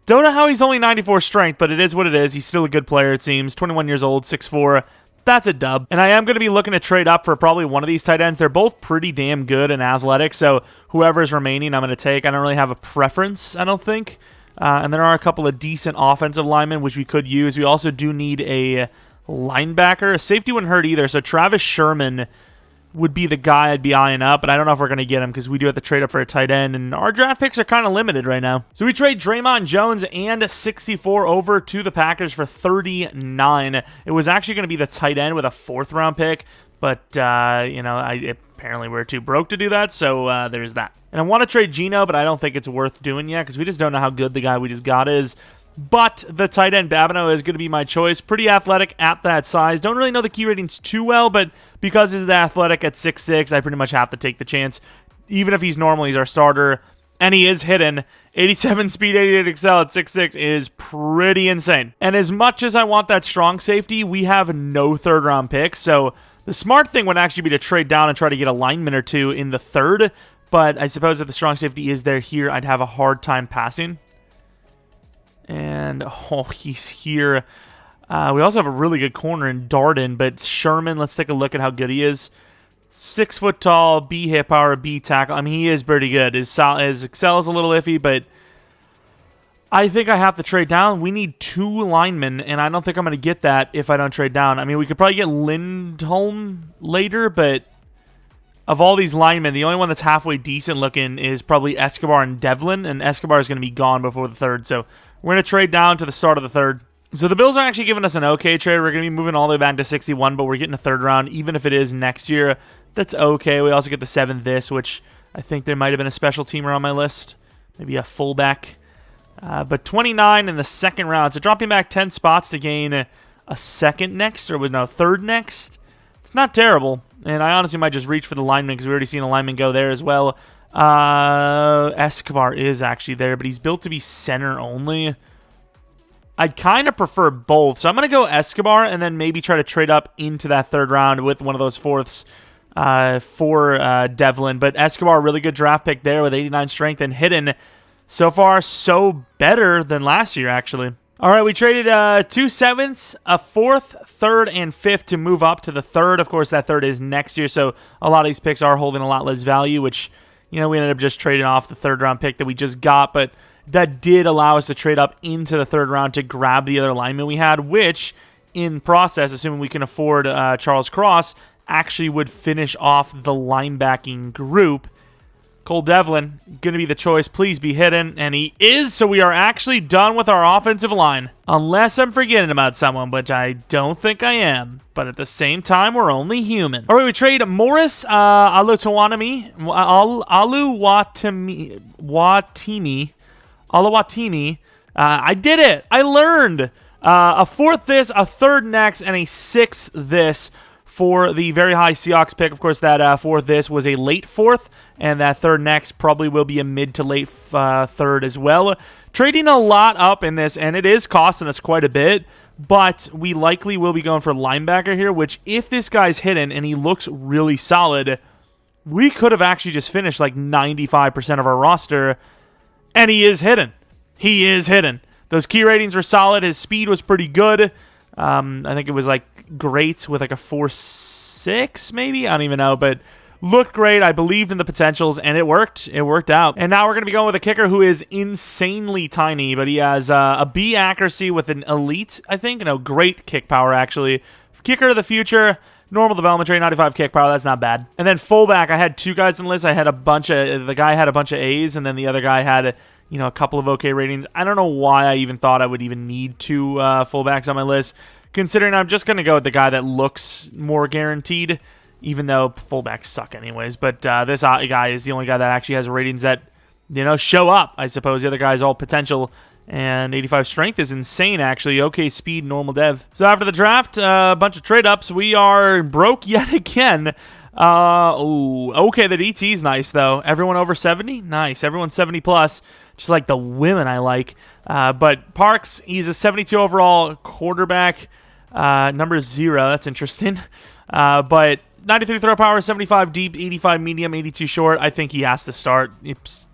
Don't know how he's only 94 strength, but it is what it is. He's still a good player, it seems. 21 years old, 6'4". That's a dub. And I am going to be looking to trade up for probably one of these tight ends. They're both pretty damn good and athletic, so whoever's remaining I'm going to take. I don't really have a preference, I don't think. And there are a couple of decent offensive linemen, which we could use. We also do need a linebacker. A safety wouldn't hurt either, so Travis Sherman would be the guy I'd be eyeing up, but I don't know if we're going to get him because we do have to trade up for a tight end, and our draft picks are kind of limited right now. So we trade Draymond Jones and 64 over to the Packers for 39. It was actually going to be the tight end with a 4th-round pick, but, you know, apparently we're too broke to do that, so there's that. And I want to trade Geno, but I don't think it's worth doing yet because we just don't know how good the guy we just got is. But the tight end Babineau is going to be my choice. Pretty athletic at that size. Don't really know the key ratings too well, but because he's athletic at 6'6", I pretty much have to take the chance. Even if he's normal, he's our starter, and he is hidden. 87 speed, 88 excel at 6'6" is pretty insane. And as much as I want that strong safety, we have no 3rd-round picks, so the smart thing would actually be to trade down and try to get a lineman or 2 in the 3rd, but I suppose if the strong safety is there here, I'd have a hard time passing. And, oh, he's here. We also have a really good corner in Darden, but Sherman, let's take a look at how good he is. 6 foot tall, B hip power, B tackle. I mean, he is pretty good. His excel is a little iffy, but I think I have to trade down. We need 2 linemen, and I don't think I'm going to get that if I don't trade down. I mean, we could probably get Lindholm later, but of all these linemen, the only one that's halfway decent looking is probably Escobar and Devlin, and Escobar is going to be gone before the 3rd, so we're going to trade down to the start of the 3rd. So the Bills are actually giving us an okay trade. We're going to be moving all the way back to 61, but we're getting a 3rd round, even if it is next year. That's okay. We also get the 7th this, which I think there might have been a special teamer on my list. Maybe a fullback. But 29 in the 2nd round. So dropping back 10 spots to gain a 2nd next, or no, 3rd next. It's not terrible. And I honestly might just reach for the lineman because we already seen a lineman go there as well. Escobar is actually there, but he's built to be center only. I'd kind of prefer both, so I'm going to go Escobar and then maybe try to trade up into that 3rd round with one of those 4ths for Devlin. But Escobar, really good draft pick there with 89 strength and hidden. So far, so better than last year, actually. All right, we traded 2 7ths, a 4th, 3rd, and 5th to move up to the 3rd. Of course, that 3rd is next year, so a lot of these picks are holding a lot less value, which, you know, we ended up just trading off the 3rd-round pick that we just got, but that did allow us to trade up into the 3rd round to grab the other lineman we had, which, in process, assuming we can afford Charles Cross, actually would finish off the linebacking group. Cole Devlin, going to be the choice. Please be hidden. And he is, so we are actually done with our offensive line. Unless I'm forgetting about someone, which I don't think I am. But at the same time, we're only human. All right, we trade Morris Oluwatimi. I did it. I learned. A 4th this, a 3rd next, and a 6th this for the very high Seahawks pick. Of course, that 4th this was a late 4th, and that 3rd next probably will be a mid to late 3rd as well. Trading a lot up in this, and it is costing us quite a bit, but we likely will be going for linebacker here, which if this guy's hidden and he looks really solid, we could have actually just finished like 95% of our roster. And he is hidden. He is hidden. Those key ratings were solid. His speed was pretty good. I think it was like great with like a 4.6 maybe. I don't even know, but looked great. I believed in the potentials, and it worked. It worked out. And now we're going to be going with a kicker who is insanely tiny, but he has a B accuracy with an elite, I think. No, great kick power, actually. Kicker of the future, normal development rate, 95 kick power. That's not bad. And then fullback, I had two guys on the list. I had the guy had a bunch of A's, and then the other guy had a couple of okay ratings. I don't know why I even thought I would even need two fullbacks on my list, considering I'm just going to go with the guy that looks more guaranteed, even though fullbacks suck anyways. But this guy is the only guy that actually has ratings that, show up, I suppose. The other guy is all potential, and 85 strength is insane, actually. Okay speed, normal dev. So after the draft, a bunch of trade-ups. We are broke yet again. Okay, the DT's nice, though. Everyone over 70? Nice. Everyone 70 plus. Just like the women I like. But Parks, he's a 72 overall quarterback. Number 0. That's interesting. But 93 throw power, 75 deep, 85 medium, 82 short. I think he has to start.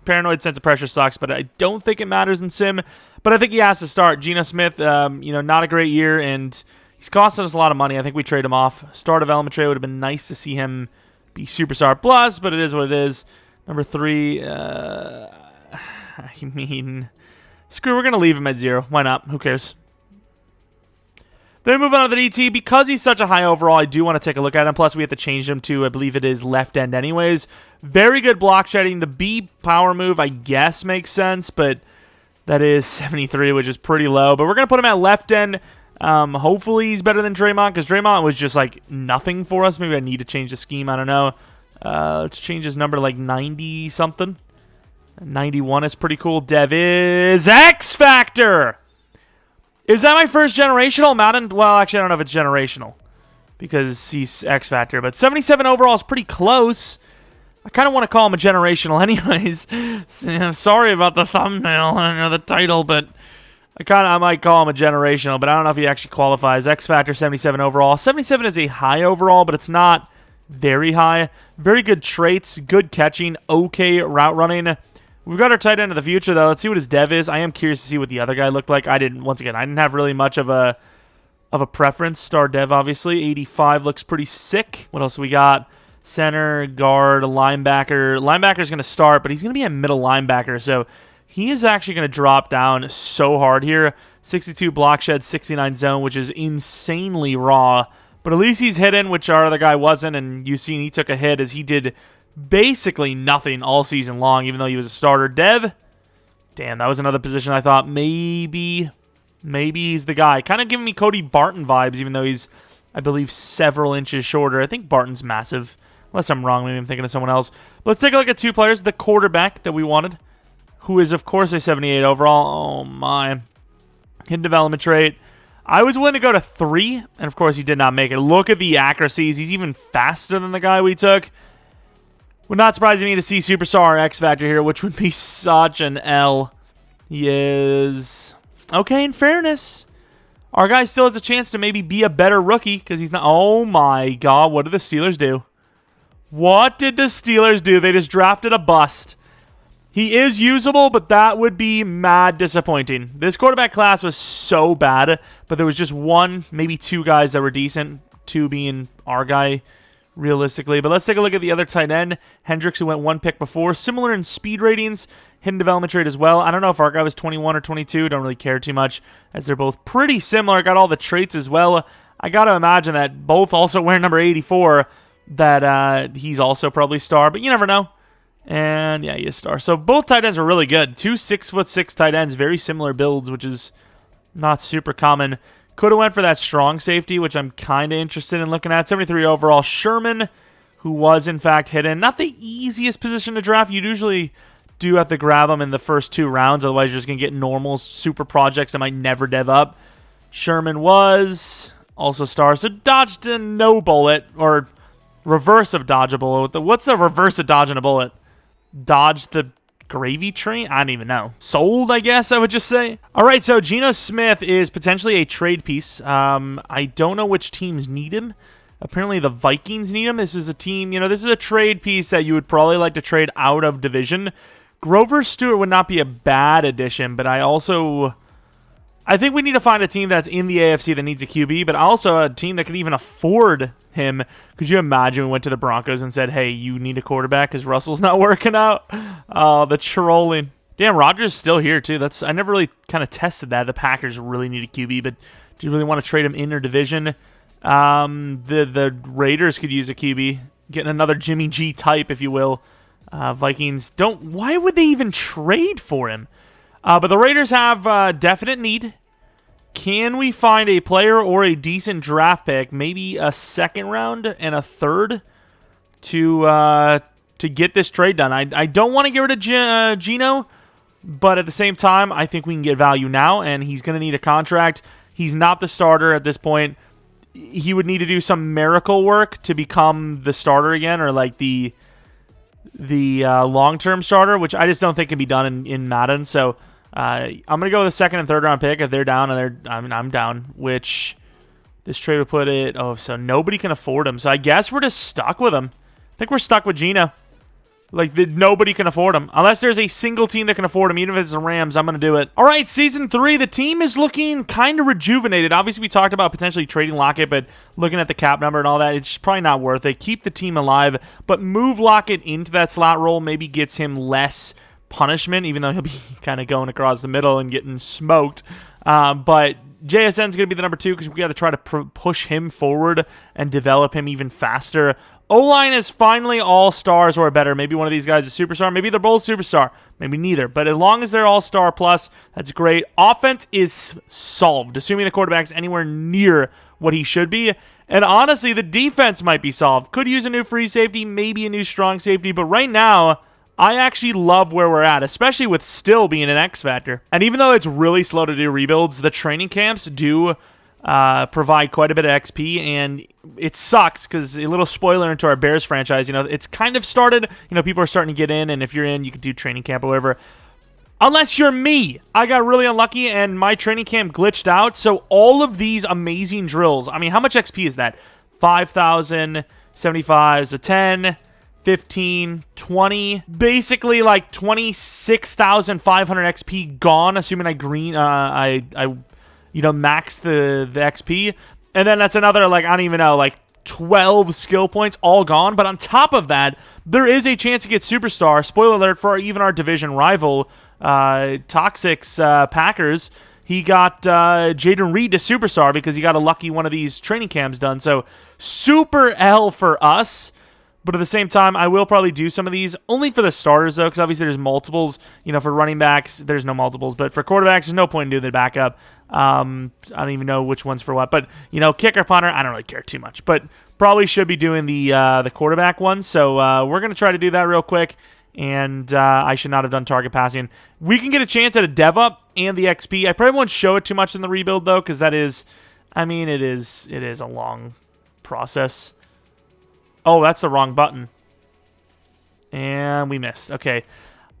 Paranoid sense of pressure sucks, but I don't think it matters in sim. But I think he has to start. Geno Smith, not a great year, and he's costing us a lot of money. I think we trade him off. Star development trade would have been nice to see him be superstar plus, but it is what it is. Number 3, screw, we're going to leave him at 0. Why not? Who cares? Then we move on to the DT. Because he's such a high overall, I do want to take a look at him. Plus, we have to change him to, I believe it is left end anyways. Very good block shedding. The B power move, I guess, makes sense, but that is 73, which is pretty low. But we're going to put him at left end. Hopefully, he's better than Draymond, because Draymond was just, like, nothing for us. Maybe I need to change the scheme. I don't know. Let's change his number to, like, 90-something. 91 is pretty cool. Dev is X Factor! Is that my first generational Madden? Well, actually, I don't know if it's generational because he's X Factor, but 77 overall is pretty close. I kind of want to call him a generational anyways. I'm sorry about the thumbnail and the title, but I might call him a generational, but I don't know if he actually qualifies. X Factor, 77 overall. 77 is a high overall, but it's not very high. Very good traits, good catching, okay route running. We've got our tight end of the future, though. Let's see what his dev is. I am curious to see what the other guy looked like. I didn't have really much of a preference. Star dev, obviously. 85 looks pretty sick. What else we got? Center, guard, linebacker. Linebacker's going to start, but he's going to be a middle linebacker, so he is actually going to drop down so hard here. 62 block shed, 69 zone, which is insanely raw. But at least he's hidden, which our other guy wasn't, and you've seen he took a hit as he did basically nothing all season long, even though he was a starter. Dev, damn, that was another position I thought maybe he's the guy. Kind of giving me Cody Barton vibes, even though he's, I believe, several inches shorter. I think Barton's massive, unless I'm wrong. Maybe I'm thinking of someone else. But let's take a look at two players. The quarterback that we wanted, who is, of course, a 78 overall. Oh, my. Hidden development trait. I was willing to go to 3, and, of course, he did not make it. Look at the accuracies. He's even faster than the guy we took. Would not surprise me to see Superstar X Factor here, which would be such an L. He is... Okay, in fairness, our guy still has a chance to maybe be a better rookie, because he's not... Oh my god, what did the Steelers do? What did the Steelers do? They just drafted a bust. He is usable, but that would be mad disappointing. This quarterback class was so bad, but there was just one, maybe 2 guys that were decent, 2 being our guy, realistically. But let's take a look at the other tight end, Hendricks, who went 1 pick before. Similar in speed ratings, hidden development trait as well. I don't know if our guy was 21 or 22. Don't really care too much, as they're both pretty similar. Got all the traits as well. I got to imagine that both also wear number 84, that he's also probably star, but you never know. And yeah, he is star. So both tight ends are really good. 2 6'6" tight ends, very similar builds, which is not super common. Could have went for that strong safety, which I'm kind of interested in looking at. 73 overall, Sherman, who was, in fact, hidden. Not the easiest position to draft. You usually do have to grab them in the first 2 rounds. Otherwise, you're just going to get normal super projects that might never dev up. Sherman was also star. So dodged a no bullet, or reverse of dodge a bullet. What's the reverse of dodging a bullet? Dodge the gravy train? I don't even know. Sold, I guess I would just say. All right, so Geno Smith is potentially a trade piece. I don't know which teams need him. Apparently the Vikings need him. This is a team, this is a trade piece that you would probably like to trade out of division. Grover Stewart would not be a bad addition, but I think we need to find a team that's in the AFC that needs a QB, but also a team that can even afford him. Could you imagine we went to the Broncos and said, hey, you need a quarterback because Russell's not working out? Oh, the trolling. Damn, Rodgers is still here, too. I never really kind of tested that. The Packers really need a QB, but do you really want to trade him in their division? The Raiders could use a QB. Getting another Jimmy G type, if you will. Vikings don't... Why would they even trade for him? But the Raiders have definite need. Can we find a player or a decent draft pick, maybe a second round and a third, to get this trade done? I don't want to get rid of Geno, but at the same time, I think we can get value now, and he's going to need a contract. He's not the starter at this point. He would need to do some miracle work to become the starter again, or like the long-term starter, which I just don't think can be done in Madden. So I'm going to go with a second and third round pick if they're down, and I'm down, which this trade would put it, so nobody can afford him. So I guess we're just stuck with him. I think we're stuck with Geno. Like, nobody can afford him. Unless there's a single team that can afford him, even if it's the Rams, I'm going to do it. All right, Season 3, the team is looking kind of rejuvenated. Obviously, we talked about potentially trading Lockett, but looking at the cap number and all that, it's probably not worth it. Keep the team alive, but move Lockett into that slot role maybe gets him less punishment, even though he'll be kind of going across the middle and getting smoked. But JSN's going to be the number 2 because we got to try to push him forward and develop him even faster. O-line is finally all stars or better. Maybe one of these guys is superstar. Maybe they're both superstar. Maybe neither. But as long as they're all star plus, that's great. Offense is solved, assuming the quarterback's anywhere near what he should be. And honestly, the defense might be solved. Could use a new free safety, maybe a new strong safety. But right now, I actually love where we're at, especially with still being an X factor. And even though it's really slow to do rebuilds, the training camps do provide quite a bit of XP, and it sucks because a little spoiler into our Bears franchise, it's kind of started, people are starting to get in, and if you're in, you can do training camp or whatever. Unless you're me. I got really unlucky, and my training camp glitched out, so all of these amazing drills, I mean, how much XP is that? 5,000, 75 is a 10, 15, 20, basically like 26,500 XP gone, assuming I max the XP. And then that's another, I don't even know, 12 skill points all gone. But on top of that, there is a chance to get superstar. Spoiler alert for even our division rival, Toxic's Packers. He got Jaden Reed to superstar because he got a lucky one of these training camps done. So super L for us. But at the same time, I will probably do some of these only for the starters, though, because obviously there's multiples. For running backs, there's no multiples. But for quarterbacks, there's no point in doing the backup. I don't even know which one's for what. But, kicker, punter, I don't really care too much. But probably should be doing the quarterback one. So we're going to try to do that real quick. And I should not have done target passing. We can get a chance at a dev up and the XP. I probably won't show it too much in the rebuild, though, because that is, it is a long process. Oh, that's the wrong button. And we missed. Okay.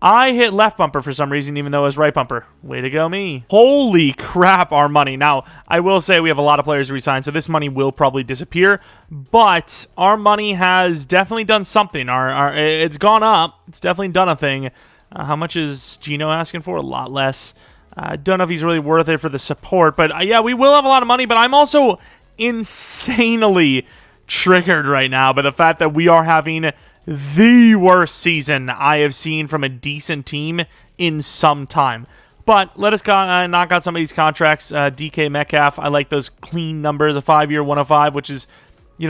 I hit left bumper for some reason, even though it was right bumper. Way to go, me. Holy crap, our money. Now, I will say we have a lot of players to resign, so this money will probably disappear. But our money has definitely done something. It's gone up. It's definitely done a thing. How much is Geno asking for? A lot less. I don't know if he's really worth it for the support. But, yeah, we will have a lot of money. But I'm also insanely triggered right now by the fact that we are having the worst season I have seen from a decent team in some time. But let us knock out some of these contracts. DK Metcalf, I like those clean numbers, a 5-year 105, which is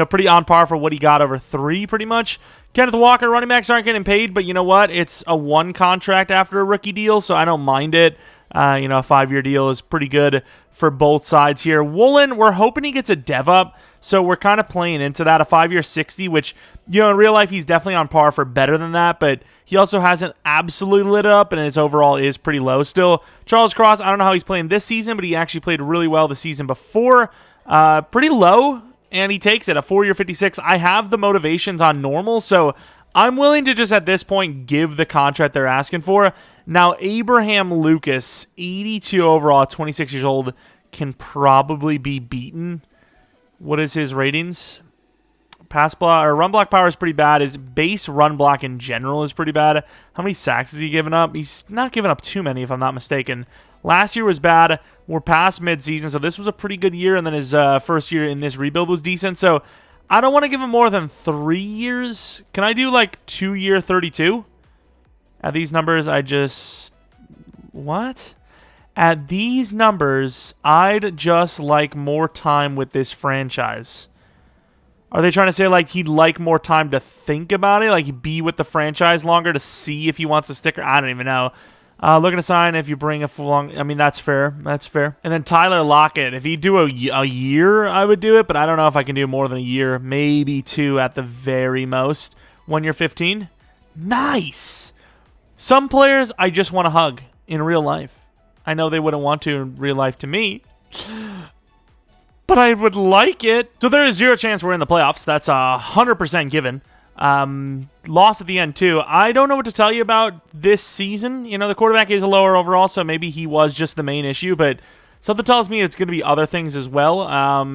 pretty on par for what he got over 3 pretty much. Kenneth Walker, running backs aren't getting paid, but you know what? It's a 1 contract after a rookie deal, so I don't mind it. A 5-year deal is pretty good for both sides here. Woolen, we're hoping he gets a dev up, so we're kind of playing into that. A 5-year 60, which, in real life, he's definitely on par for better than that, but he also hasn't absolutely lit up, and his overall is pretty low still. Charles Cross, I don't know how he's playing this season, but he actually played really well the season before. Pretty low, and he takes it. A 4-year 56. I have the motivations on normal, so I'm willing to just at this point give the contract they're asking for. Now, Abraham Lucas, 82 overall, 26 years old, can probably be beaten. What is his ratings? pass block or run block power is pretty bad. His base run block in general is pretty bad. How many sacks has he given up? He's not given up too many, if I'm not mistaken. Last year was bad. We're past midseason, so this was a pretty good year, and then his first year in this rebuild was decent. So I don't want to give him more than 3 years. Can I do like 2-year 32? At these numbers, what? At these numbers, I'd just like more time with this franchise. Are they trying to say like he'd like more time to think about it? Like be with the franchise longer to see if he wants to stick? I don't even know. Looking to sign if you bring a full long. I mean, that's fair. That's fair. And then Tyler Lockett. If he'd do a year, I would do it. But I don't know if I can do more than a year. Maybe 2 at the very most. 1 year 15. Nice. Some players I just want to hug in real life. I know they wouldn't want to in real life to me, but I would like it. So there is 0 chance we're in the playoffs. That's 100% given. Lost at the end, too. I don't know what to tell you about this season. You know, the quarterback is a lower overall, so maybe he was just the main issue, but something tells me it's going to be other things as well.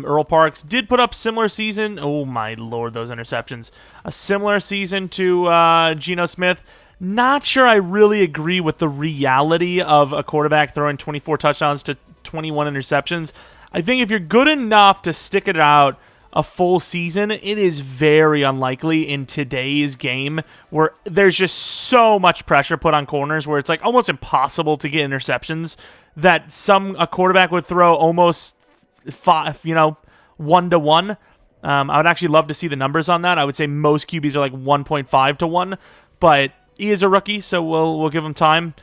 Earl Parks did put up similar season. Oh, my Lord, those interceptions. A similar season to Geno Smith. Not sure I really agree with the reality of a quarterback throwing 24 touchdowns to 21 interceptions. I think if you're good enough to stick it out a full season, it is very unlikely in today's game where there's just so much pressure put on corners where it's like almost impossible to get interceptions that a quarterback would throw almost 1-to-1. I would actually love to see the numbers on that. I would say most QBs are like 1.5 to 1, but he is a rookie, so we'll give him time.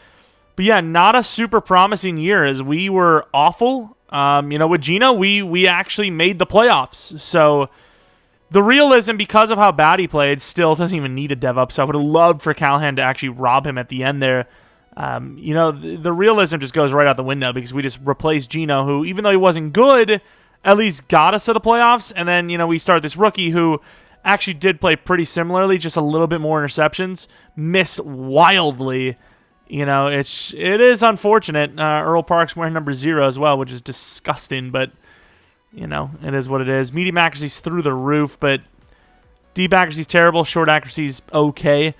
But yeah, not a super promising year as we were awful. With Geno, we actually made the playoffs. So the realism, because of how bad he played, still doesn't even need a dev up. So I would have loved for Callahan to actually rob him at the end there. The realism just goes right out the window because we just replaced Geno, who, even though he wasn't good, at least got us to the playoffs. And then, we start this rookie who actually did play pretty similarly, just a little bit more interceptions, missed wildly. It is unfortunate. Earl Parks wearing number 0 as well, which is disgusting, but, it is what it is. Medium accuracy's through the roof, but deep accuracy's terrible, short accuracy's okay.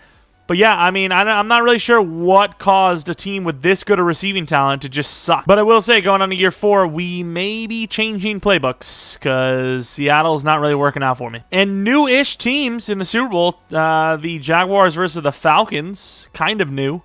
But yeah, I mean, I'm not really sure what caused a team with this good a receiving talent to just suck. But I will say, going on to year 4, we may be changing playbooks because Seattle's not really working out for me. And new-ish teams in the Super Bowl, the Jaguars versus the Falcons, kind of new.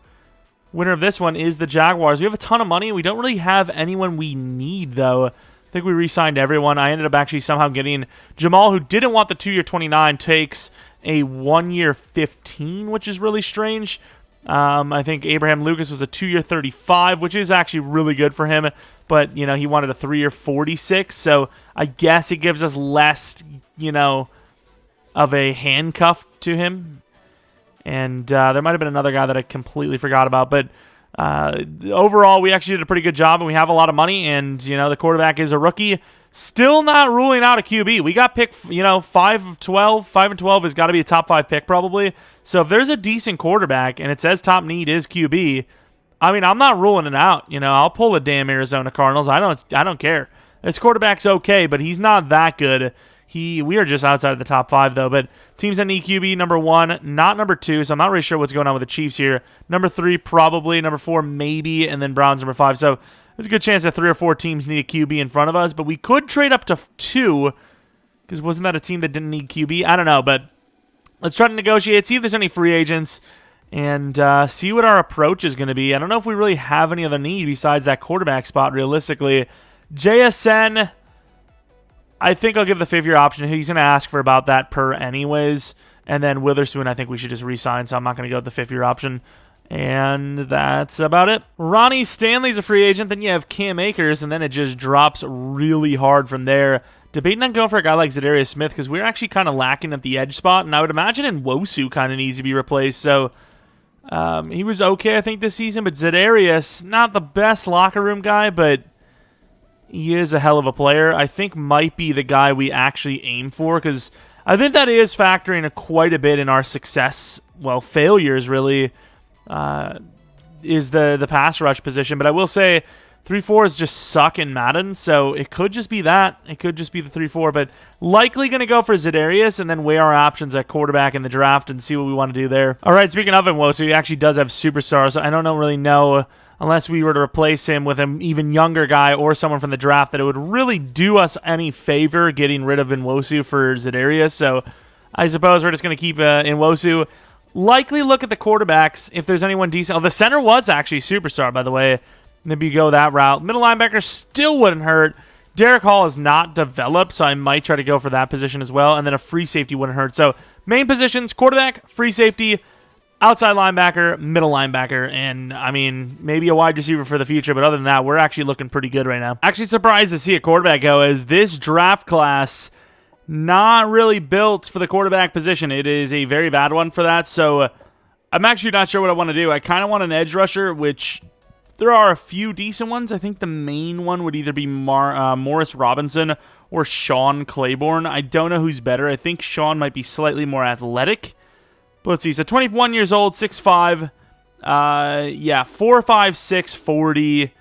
Winner of this one is the Jaguars. We have a ton of money. We don't really have anyone we need, though. I think we re-signed everyone. I ended up actually somehow getting Jamal, who didn't want the 2-year 29, takes a 1-year 15, which is really strange. I think Abraham Lucas was a 2-year 35, which is actually really good for him. But, he wanted a 3-year 46, so I guess it gives us less, of a handcuff to him. And there might have been another guy that I completely forgot about. But overall, we actually did a pretty good job, and we have a lot of money. And, the quarterback is a rookie. Still not ruling out a QB. We got picked, 5 of 12. 5 and 12 has got to be a top 5 pick probably. So if there's a decent quarterback and it says top need is QB, I mean, I'm not ruling it out. I'll pull the damn Arizona Cardinals. I don't care. This quarterback's okay, but he's not that good. We are just outside of the top 5 though. But teams that need QB, number 1, not number 2. So I'm not really sure what's going on with the Chiefs here. Number 3 probably, number 4 maybe, and then Browns number 5. So there's a good chance that 3 or 4 teams need a QB in front of us, but we could trade up to 2, because wasn't that a team that didn't need QB? I don't know, but let's try to negotiate, see if there's any free agents, and see what our approach is going to be. I don't know if we really have any other need besides that quarterback spot, realistically. JSN, I think I'll give the 5-year option. He's going to ask for about that per anyways, and then Witherspoon, I think we should just re-sign, so I'm not going to go with the 5-year option. And that's about it. Ronnie Stanley's a free agent. Then you have Cam Akers, and then it just drops really hard from there. Debating on going for a guy like Zadarius Smith because we're actually kind of lacking at the edge spot, and I would imagine Nwosu kind of needs to be replaced. So he was okay, I think, this season, but Zadarius, not the best locker room guy, but he is a hell of a player. I think might be the guy we actually aim for because I think that is factoring quite a bit in our success, failures really. Is the pass rush position. But I will say 3-4s just suck in Madden, so it could just be that. It could just be the 3-4, but likely going to go for Za'Darius and then weigh our options at quarterback in the draft and see what we want to do there. All right, speaking of Nwosu, he actually does have superstars. So I don't really know, unless we were to replace him with an even younger guy or someone from the draft, that it would really do us any favor getting rid of Nwosu for Za'Darius. So I suppose we're just going to keep Nwosu. Likely look at the quarterbacks if there's anyone decent. Oh, the center was actually superstar, by the way. Maybe you go that route. Middle linebacker still wouldn't hurt. Derek Hall is not developed, so I might try to go for that position as well. And then a free safety wouldn't hurt. So main positions, quarterback, free safety, outside linebacker, middle linebacker, and, I mean, maybe a wide receiver for the future. But other than that, we're actually looking pretty good right now. Actually surprised to see a quarterback go, as this draft class not really built for the quarterback position. It is a very bad one for that. So I'm actually not sure what I want to do. I kind of want an edge rusher, which... there are a few decent ones. I think the main one would either be Morris Robinson or Sean Claiborne. I don't know who's better. I think Sean might be slightly more athletic. But let's see. So 21 years old, 6'5". 4'5", 40.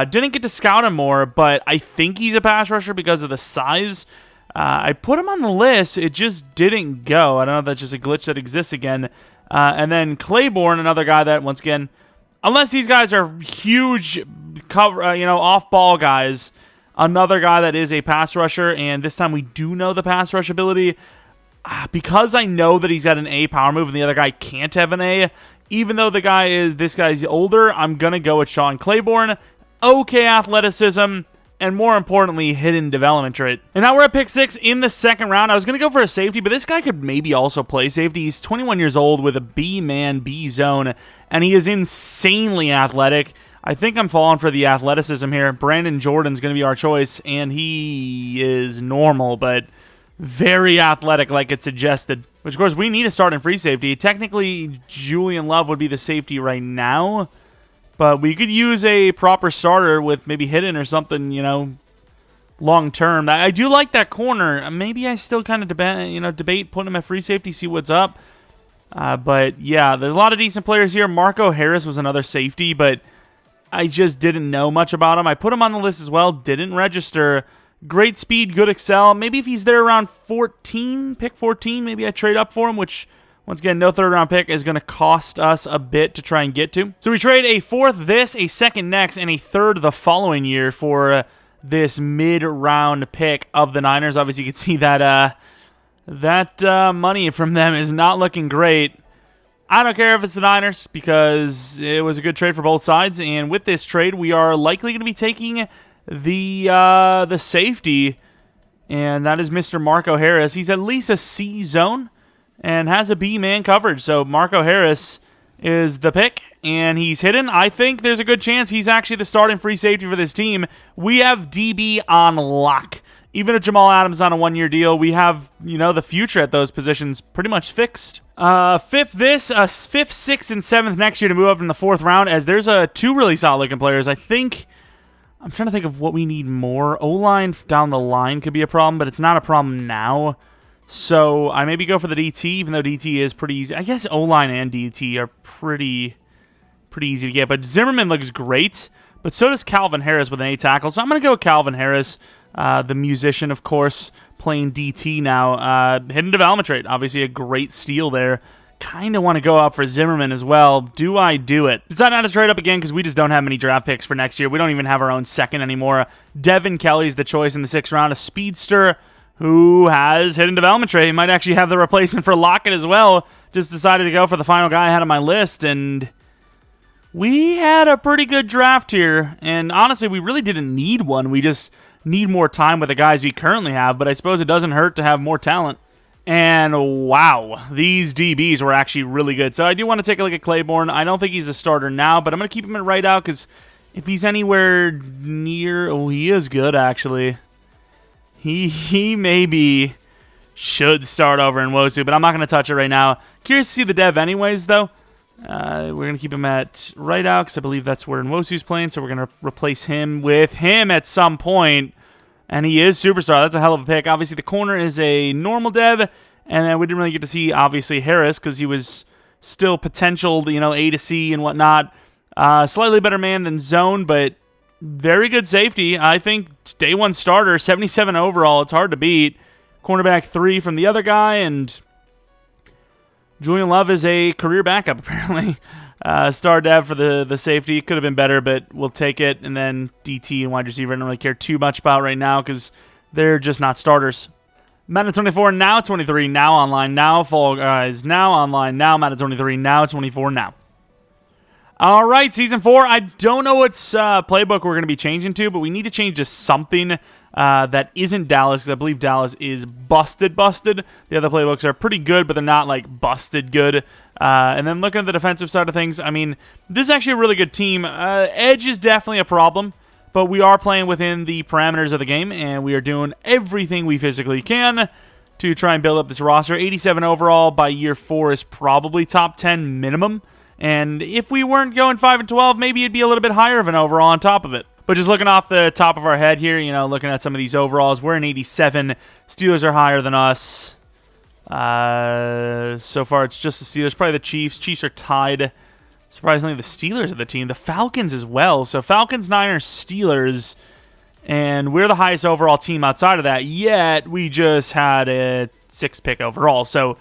Didn't get to scout him more, but I think he's a pass rusher because of the size. I put him on the list. It just didn't go. I don't know if that's just a glitch that exists again. And then Claiborne, another guy that, once again... unless these guys are huge off-ball guys, another guy that is a pass rusher, and this time we do know the pass rush ability. Because I know that he's got an A power move and the other guy can't have an A, even though this guy's older, I'm going to go with Sean Claiborne. Okay athleticism, and more importantly, hidden development trait. And now we're at pick 6 in the second round. I was going to go for a safety, but this guy could maybe also play safety. He's 21 years old with a B-man, B-zone, and he is insanely athletic. I think I'm falling for the athleticism here. Brandon Jordan's going to be our choice, and he is normal, but very athletic like it suggested. Which, of course, we need to start in free safety. Technically, Julian Love would be the safety right now, but we could use a proper starter with maybe hidden or something, long term. I do like that corner. Maybe I still kind of debate putting him at free safety, see what's up. But yeah, there's a lot of decent players here. Marco Harris was another safety, but I just didn't know much about him. I put him on the list as well, didn't register. Great speed, good excel. Maybe if he's there around 14, pick 14, maybe I trade up for him, which, once again, no third-round pick is going to cost us a bit to try and get to. So we trade a fourth this, a second next, and a third the following year for this mid-round pick of the Niners. Obviously, you can see that money from them is not looking great. I don't care if it's the Niners because it was a good trade for both sides. And with this trade, we are likely going to be taking the safety, and that is Mr. Marco Harris. He's at least a C zone and has a B-man coverage. So Marco Harris is the pick, and he's hidden. I think there's a good chance he's actually the starting free safety for this team. We have DB on lock. Even if Jamal Adams is on a one-year deal, we have, the future at those positions pretty much fixed. Fifth, 6th, and 7th next year to move up in the 4th round, as there's two really solid-looking players. I'm trying to think of what we need more. O-line down the line could be a problem, but it's not a problem now. So I maybe go for the DT, even though DT is pretty easy. I guess O-line and DT are pretty easy to get, but Zimmerman looks great, but so does Calvin Harris with an A tackle. So I'm going to go with Calvin Harris. The musician, of course, playing DT now. Hidden development trait, obviously a great steal there. Kind of want to go up for Zimmerman as well. Do I do it? Decide not to trade up again because we just don't have many draft picks for next year. We don't even have our own second anymore. Devon Kelly's the choice in the 6th round, a speedster who has hidden development trait. He might actually have the replacement for Lockett as well. Just decided to go for the final guy I had on my list, and we had a pretty good draft here. And honestly, we really didn't need one. We just need more time with the guys we currently have, but I suppose it doesn't hurt to have more talent. And wow, these DBs were actually really good. So I do want to take a look at Claiborne. I don't think he's a starter now, but I'm going to keep him at right out because if he's anywhere near... oh, he is good, actually. He maybe should start over in Nwosu, but I'm not going to touch it right now. Curious to see the dev anyways, though. We're going to keep him at right out because I believe that's where Nwosu's playing, so we're going to replace him with him at some point. And he is superstar. That's a hell of a pick. Obviously, the corner is a normal dev, and then we didn't really get to see, obviously, Harris because he was still potential, A to C and whatnot. Slightly better man than zone, but very good safety. I think it's day one starter, 77 overall. It's hard to beat. Cornerback 3 from the other guy, and Julian Love is a career backup, apparently. Star dev for the safety. Could have been better, but we'll take it. And then DT and wide receiver I don't really care too much about right now because they're just not starters. Madden 24, now 23, now online, now Fall Guys, now online, now Madden 23, now 24, now. All right, Season 4. I don't know what playbook we're going to be changing to, but we need to change to something that isn't Dallas, because I believe Dallas is busted. The other playbooks are pretty good, but they're not, like, busted good. And then looking at the defensive side of things, I mean, this is actually a really good team. Edge is definitely a problem, but we are playing within the parameters of the game, and we are doing everything we physically can to try and build up this roster. 87 overall by year 4 is probably top 10 minimum. And if we weren't going 5-12, maybe it'd be a little bit higher of an overall on top of it. But just looking off the top of our head here, you know, looking at some of these overalls, we're in 87. Steelers are higher than us. So far, it's just the Steelers. Probably the Chiefs. Chiefs are tied. Surprisingly, the Steelers are the team. The Falcons as well. So Falcons, Niners, Steelers. And we're the highest overall team outside of that. Yet, we just had a 6th pick overall. So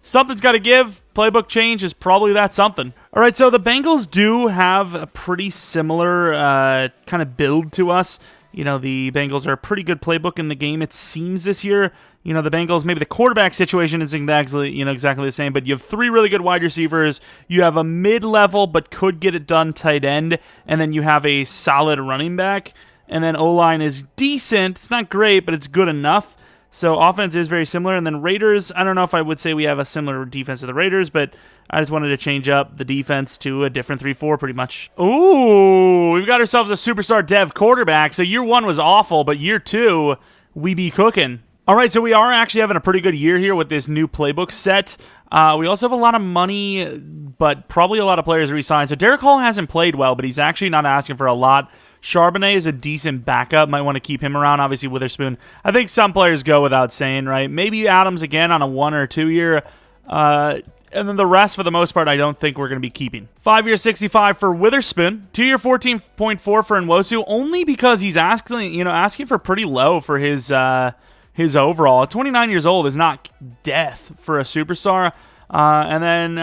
something's got to give. Playbook change is probably that something. All right, so the Bengals do have a pretty similar kind of build to us. You know, the Bengals are a pretty good playbook in the game, it seems, this year. You know, the Bengals, maybe the quarterback situation isn't exactly the same, but you have 3 really good wide receivers. You have a mid-level but could get it done tight end, and then you have a solid running back. And then O-line is decent. It's not great, but it's good enough. So offense is very similar. And then Raiders, I don't know if I would say we have a similar defense to the Raiders, but I just wanted to change up the defense to a different 3-4 pretty much. Ooh, we've got ourselves a superstar dev quarterback. So year 1 was awful, but year 2, we be cooking. All right, so we are actually having a pretty good year here with this new playbook set. We also have a lot of money, but probably a lot of players re-signed. So Derek Hall hasn't played well, but he's actually not asking for a lot. Charbonnet is a decent backup. Might want to keep him around. Obviously, Witherspoon. I think some players go without saying, right? Maybe Adams again on a 1 or 2 year. And then the rest, for the most part, I don't think we're going to be keeping. 5-year 65 for Witherspoon. 2-year 14.4 for Nwosu, only because he's asking for pretty low for his overall. 29 years old is not death for a superstar. And then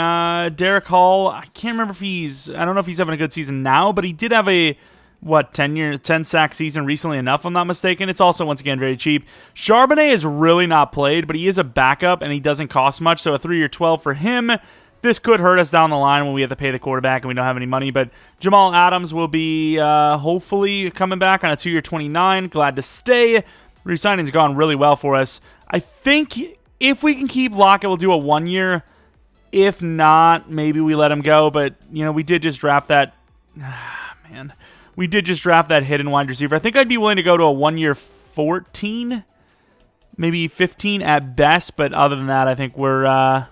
Derek Hall, I can't remember if I don't know if he's having a good season now, but he did have a 10 sack season recently enough, if I'm not mistaken. It's also, once again, very cheap. Charbonnet is really not played, but he is a backup, and he doesn't cost much, so a 3-year 12 for him. This could hurt us down the line when we have to pay the quarterback and we don't have any money, but Jamal Adams will be hopefully coming back on a 2-year 29. Glad to stay. Re-signing's gone really well for us. I think if we can keep Lockett, we'll do a 1 year. If not, maybe we let him go, but, you know, we did just draft that. Man. We did just draft that hidden wide receiver. I think I'd be willing to go to a 1-year 14, maybe 15 at best. But other than that, I think we're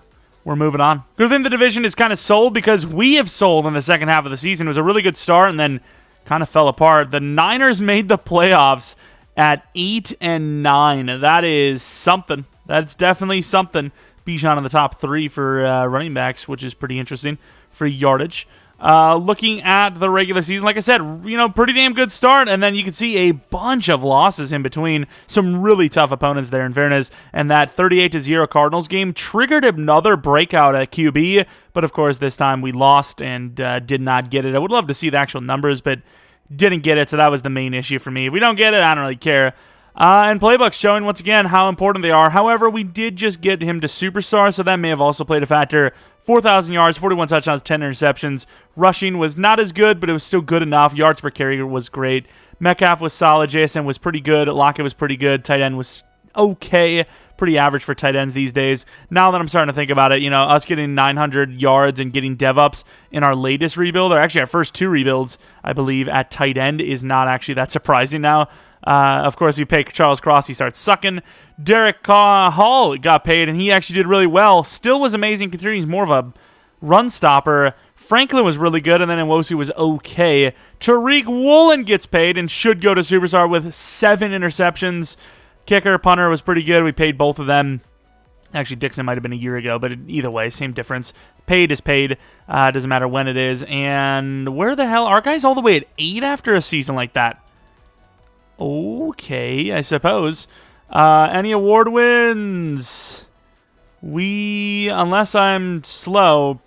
moving on. Good thing the division is kind of sold because we have sold in the second half of the season. It was a really good start and then kind of fell apart. The Niners made the playoffs at 8-9. That is something. That's definitely something. Bijan in the top 3 for running backs, which is pretty interesting for yardage. Looking at the regular season, like I said, you know, pretty damn good start, and then you can see a bunch of losses in between. Some really tough opponents there, in fairness, and that 38-0 Cardinals game triggered another breakout at QB, but of course this time we lost and did not get it. I would love to see the actual numbers, but didn't get it, so that was the main issue for me. If we don't get it, I don't really care. And playbooks showing, once again, how important they are. However, we did just get him to superstar, so that may have also played a factor. 4,000 yards, 41 touchdowns, 10 interceptions. Rushing was not as good, but it was still good enough. Yards per carry was great. Metcalf was solid. JSN was pretty good. Lockett was pretty good. Tight end was okay. Pretty average for tight ends these days. Now that I'm starting to think about it, you know, us getting 900 yards and getting dev-ups in our latest rebuild, or actually our first 2 rebuilds, I believe, at tight end is not actually that surprising now. Of course, we pay Charles Cross, he starts sucking. Derek Hall got paid, and he actually did really well. Still was amazing considering he's more of a run stopper. Franklin was really good, and then Nwosu was okay. Tariq Woolen gets paid and should go to Superstar with 7 interceptions. Kicker, punter was pretty good. We paid both of them. Actually, Dixon might have been a year ago, but either way, same difference. Paid is paid. Doesn't matter when it is. And where the hell? Our guy's all the way at 8 after a season like that. Okay, I suppose. Any award wins? We, unless I'm slow,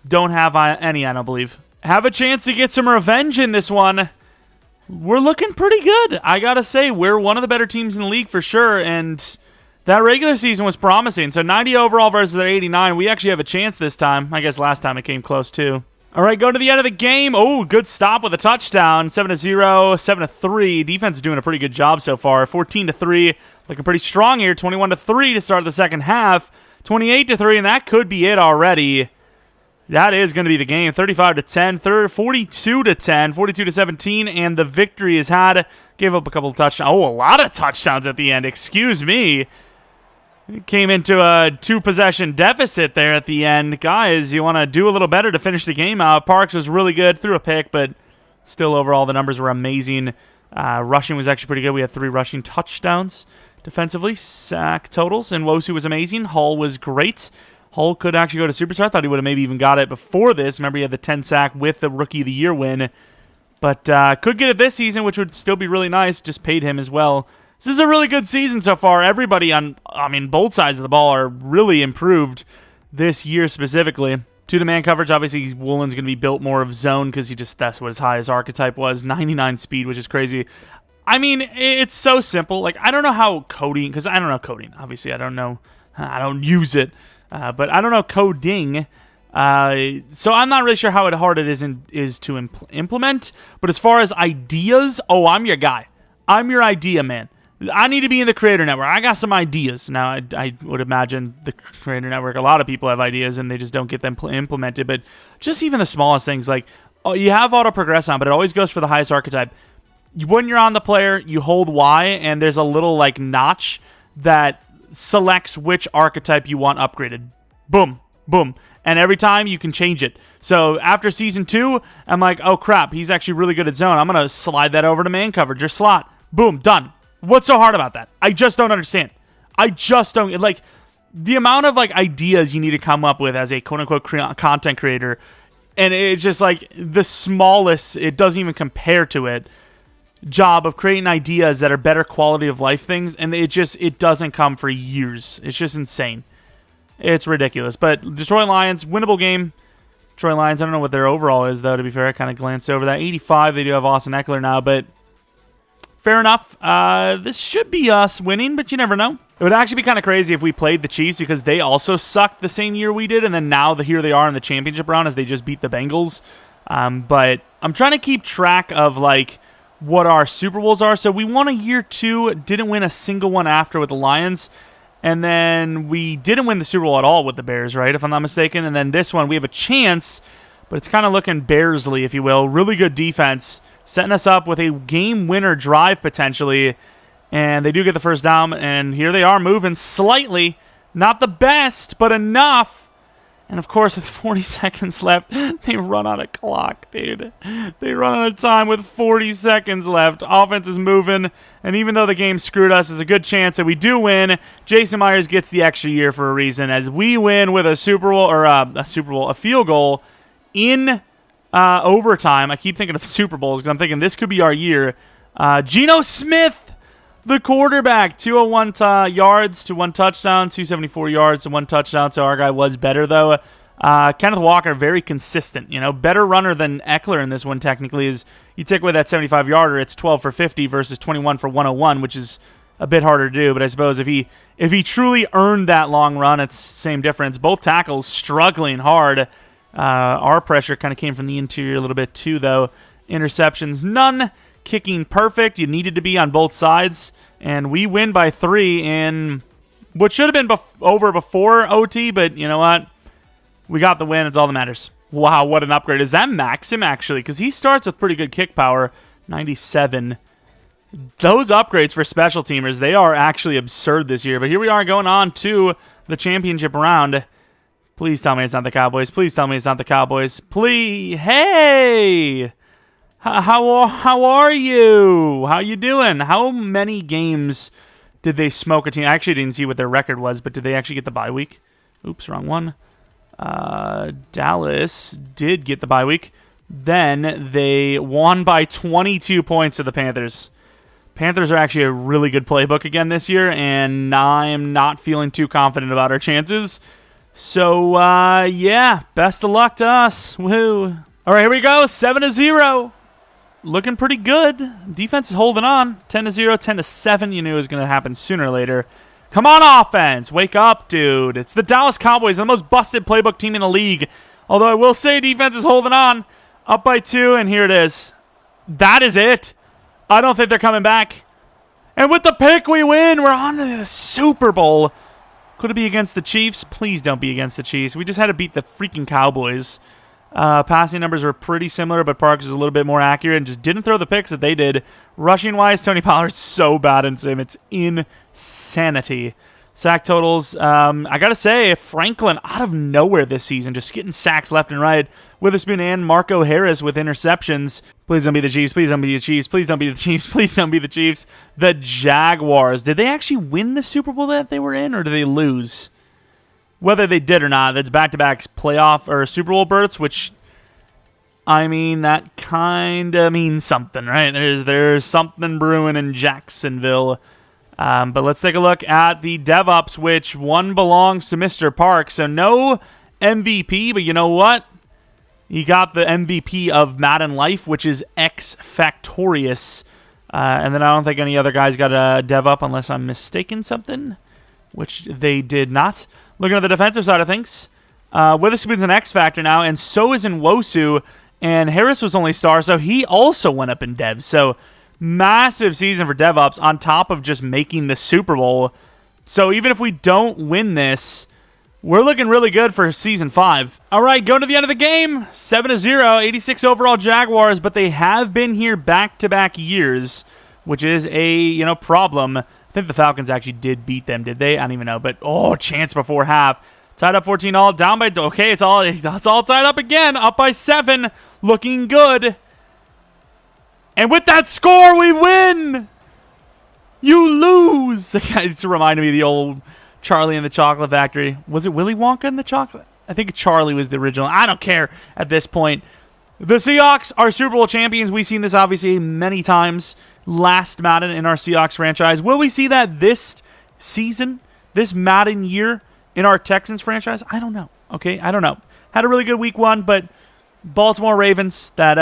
don't have any, I don't believe. Have a chance to get some revenge in this one. We're looking pretty good. I gotta say, we're one of the better teams in the league for sure, and that regular season was promising. So 90 overall versus their 89. We actually have a chance this time. I guess last time it came close too. All right, go to the end of the game. Oh, good stop with a touchdown. 7-0, 7-3. Defense is doing a pretty good job so far. 14-3, looking pretty strong here. 21-3 to start the second half. 28-3, and that could be it already. That is going to be the game. 35-10, 42-10, 42-17, and the victory is had. Gave up a couple of touchdowns. Oh, a lot of touchdowns at the end. Excuse me. Came into a 2-possession deficit there at the end. Guys, you want to do a little better to finish the game out. Parks was really good. Threw a pick, but still overall the numbers were amazing. Rushing was actually pretty good. We had 3 rushing touchdowns. Defensively, sack totals, and Wosu was amazing. Hull was great. Hull could actually go to Superstar. I thought he would have maybe even got it before this. Remember, he had the 10 sack with the Rookie of the Year win. But could get it this season, which would still be really nice. Just paid him as well. This is a really good season so far. Everybody on, both sides of the ball are really improved this year specifically. To the man coverage, obviously, Woolen's going to be built more of zone because that's what his highest archetype was. 99 speed, which is crazy. It's so simple. Like, I don't know how coding, because I don't know coding. Obviously, I don't know. I don't use it. But I don't know coding. So I'm not really sure how hard it is to implement. But as far as ideas, I'm your guy. I'm your idea man. I need to be in the Creator Network. I got some ideas. Now, I would imagine the Creator Network, a lot of people have ideas and they just don't get them implemented. But just even the smallest things, like, you have auto progress on, but it always goes for the highest archetype. When you're on the player, you hold Y, and there's a little, like, notch that selects which archetype you want upgraded. Boom, boom. And every time you can change it. So after Season 2, I'm like, oh, crap, he's actually really good at zone. I'm going to slide that over to man coverage or slot. Boom, done. What's so hard about that? I just don't understand. I just don't, like, the amount of, like, ideas you need to come up with as a quote-unquote content creator, and it's just, like, the smallest, it doesn't even compare to it, job of creating ideas that are better quality of life things, and it doesn't come for years. It's just insane. It's ridiculous. But Detroit Lions, winnable game. Detroit Lions, I don't know what their overall is, though, to be fair. I kind of glanced over that. 85, they do have Austin Eckler now, but fair enough. This should be us winning, but you never know. It would actually be kind of crazy if we played the Chiefs because they also sucked the same year we did, and then now here they are in the championship round as they just beat the Bengals. But I'm trying to keep track of, like, what our Super Bowls are. So we won a year 2, didn't win a single one after with the Lions. And then we didn't win the Super Bowl at all with the Bears, right, if I'm not mistaken. And then this one, we have a chance, but it's kind of looking Bearsly, if you will. Really good defense, setting us up with a game-winner drive potentially. And they do get the first down, and here they are moving slightly. Not the best, but enough. And, of course, with 40 seconds left, they run out of clock, dude. They run out of time with 40 seconds left. Offense is moving, and even though the game screwed us, there's a good chance that we do win. Jason Myers gets the extra year for a reason, as we win with a field goal in overtime. I keep thinking of Super Bowls because I'm thinking this could be our year. Geno Smith, the quarterback, 201 yards to 1 touchdown, 274 yards to 1 touchdown. So our guy was better, though. Kenneth Walker, very consistent. Better runner than Eckler in this one, technically. Is you take away that 75-yarder, it's 12 for 50 versus 21 for 101, which is a bit harder to do. But I suppose if he truly earned that long run, it's the same difference. Both tackles struggling hard. Our pressure kind of came from the interior a little bit, too, though. Interceptions, none. Kicking perfect. You needed to be on both sides. And we win by 3 in what should have been over before OT, but you know what? We got the win. It's all that matters. Wow, what an upgrade. Is that Maxim, actually? Because he starts with pretty good kick power. 97. Those upgrades for special teamers, they are actually absurd this year. But here we are going on to the championship round. Please tell me it's not the Cowboys. Please tell me it's not the Cowboys. Please. Hey! How are you? How you doing? How many games did they smoke a team? I actually didn't see what their record was, but did they actually get the bye week? Oops, wrong one. Dallas did get the bye week. Then they won by 22 points to the Panthers. Panthers are actually a really good playbook again this year, and I'm not feeling too confident about our chances. So, yeah, best of luck to us. Woohoo. All right, here we go. 7-0. Looking pretty good. Defense is holding on. 10-0, 10-7. You knew it was going to happen sooner or later. Come on, offense. Wake up, dude. It's the Dallas Cowboys, the most busted playbook team in the league. Although I will say defense is holding on. Up by 2, and here it is. That is it. I don't think they're coming back. And with the pick, we win. We're on to the Super Bowl. Could it be against the Chiefs? Please don't be against the Chiefs. We just had to beat the freaking Cowboys. Passing numbers were pretty similar, but Parks is a little bit more accurate and just didn't throw the picks that they did. Rushing-wise, Tony Pollard's so bad in sim. It's insanity. Sack totals, I got to say, Franklin out of nowhere this season, just getting sacks left and right. Witherspoon and Marco Harris with interceptions. Please don't be the Chiefs. Please don't be the Chiefs. Please don't be the Chiefs. Please don't be the Chiefs. The Jaguars. Did they actually win the Super Bowl that they were in, or did they lose? Whether they did or not, that's back-to-back playoff or Super Bowl berths, which, I mean, that kind of means something, right? There's something brewing in Jacksonville. But let's take a look at the DevOps, which one belongs to Mr. Park. So no MVP, but you know what? He got the MVP of Madden Life, which is X Factorious. And then I don't think any other guys got a DevUp unless I'm mistaken something, which they did not. Looking at the defensive side of things, Witherspoon's an X Factor now, and so is Nwosu, and Harris was only star, so he also went up in Dev. So massive season for DevOps on top of just making the Super Bowl. So even if we don't win this, we're looking really good for Season 5. All right, going to the end of the game. 7-0, 86 overall Jaguars, but they have been here back-to-back years, which is a, problem. I think the Falcons actually did beat them, did they? I don't even know. But, chance before half. Tied up 14-all, down by... Okay, it's all tied up again. Up by 7. Looking good. And with that score, we win! You lose! That guy just reminded me of the old Charlie and the Chocolate Factory. Was it Willy Wonka and the Chocolate? I think Charlie was the original. I don't care at this point. The Seahawks are Super Bowl champions. We've seen this, obviously, many times. Last Madden in our Seahawks franchise. Will we see that this season, this Madden year, in our Texans franchise? I don't know. Okay, I don't know. Had a really good week 1, but Baltimore Ravens, that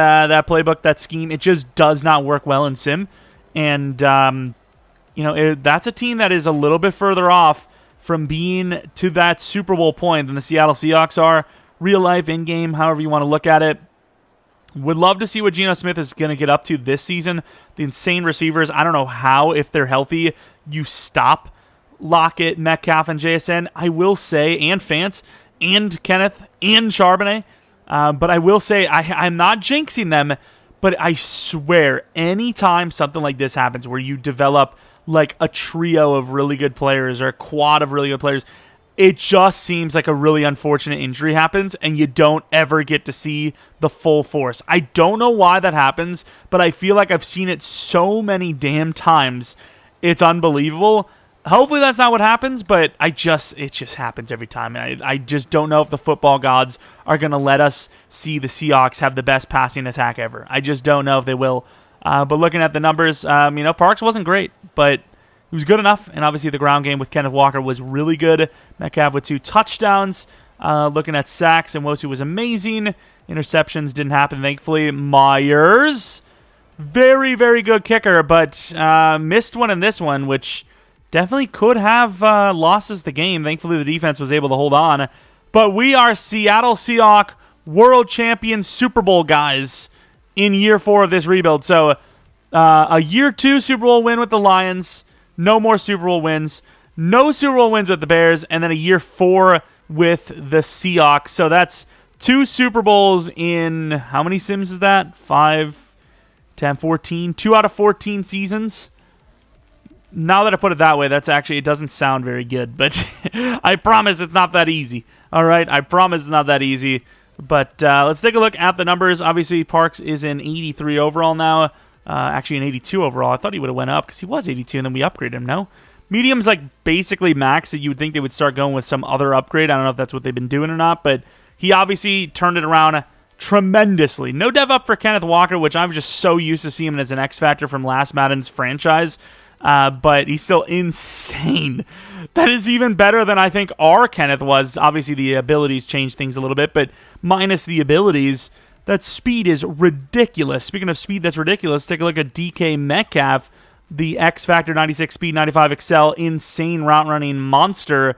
playbook, that scheme, it just does not work well in Sim. And, that's a team that is a little bit further off from being to that Super Bowl point than the Seattle Seahawks are. Real life, in-game, however you want to look at it. Would love to see what Geno Smith is going to get up to this season. The insane receivers, I don't know how, if they're healthy, you stop Lockett, Metcalf, and JSN. I will say, and Fance, and Kenneth, and Charbonnet. But I will say, I'm not jinxing them, but I swear, anytime something like this happens where you develop like a trio of really good players or a quad of really good players, it just seems like a really unfortunate injury happens and you don't ever get to see the full force. I don't know why that happens, but I feel like I've seen it so many damn times. It's unbelievable. Hopefully that's not what happens, but it just happens every time. I just don't know if the football gods are going to let us see the Seahawks have the best passing attack ever. I just don't know if they will. But looking at the numbers, Parks wasn't great, but he was good enough. And obviously the ground game with Kenneth Walker was really good. Metcalf with 2 touchdowns. Looking at sacks, and Nwosu was amazing. Interceptions didn't happen, thankfully. Myers, very, very good kicker, but missed one in this one, which definitely could have lost us the game. Thankfully, the defense was able to hold on. But we are Seattle Seahawks World Champion Super Bowl guys in year 4 of this rebuild. So a year 2 Super Bowl win with the Lions. No more Super Bowl wins. No Super Bowl wins with the Bears. And then a year 4 with the Seahawks. So that's 2 Super Bowls in, how many sims is that? 5, 10, 14. 2 out of 14 seasons. Now that I put it that way, that's actually, it doesn't sound very good. But I promise it's not that easy. All right? I promise it's not that easy. But let's take a look at the numbers. Obviously, Parks is an 83 overall now. Actually, an 82 overall. I thought he would have went up because he was 82, and then we upgraded him, no? Medium's like basically max, so you would think they would start going with some other upgrade. I don't know if that's what they've been doing or not, but he obviously turned it around tremendously. No dev up for Kenneth Walker, which I'm just so used to seeing him as an X Factor from last Madden's franchise, but he's still insane. That is even better than I think our Kenneth was. Obviously, the abilities change things a little bit, but minus the abilities, that speed is ridiculous. Speaking of speed that's ridiculous, take a look at DK Metcalf, the X Factor 96 speed, 95 excel, insane route running monster.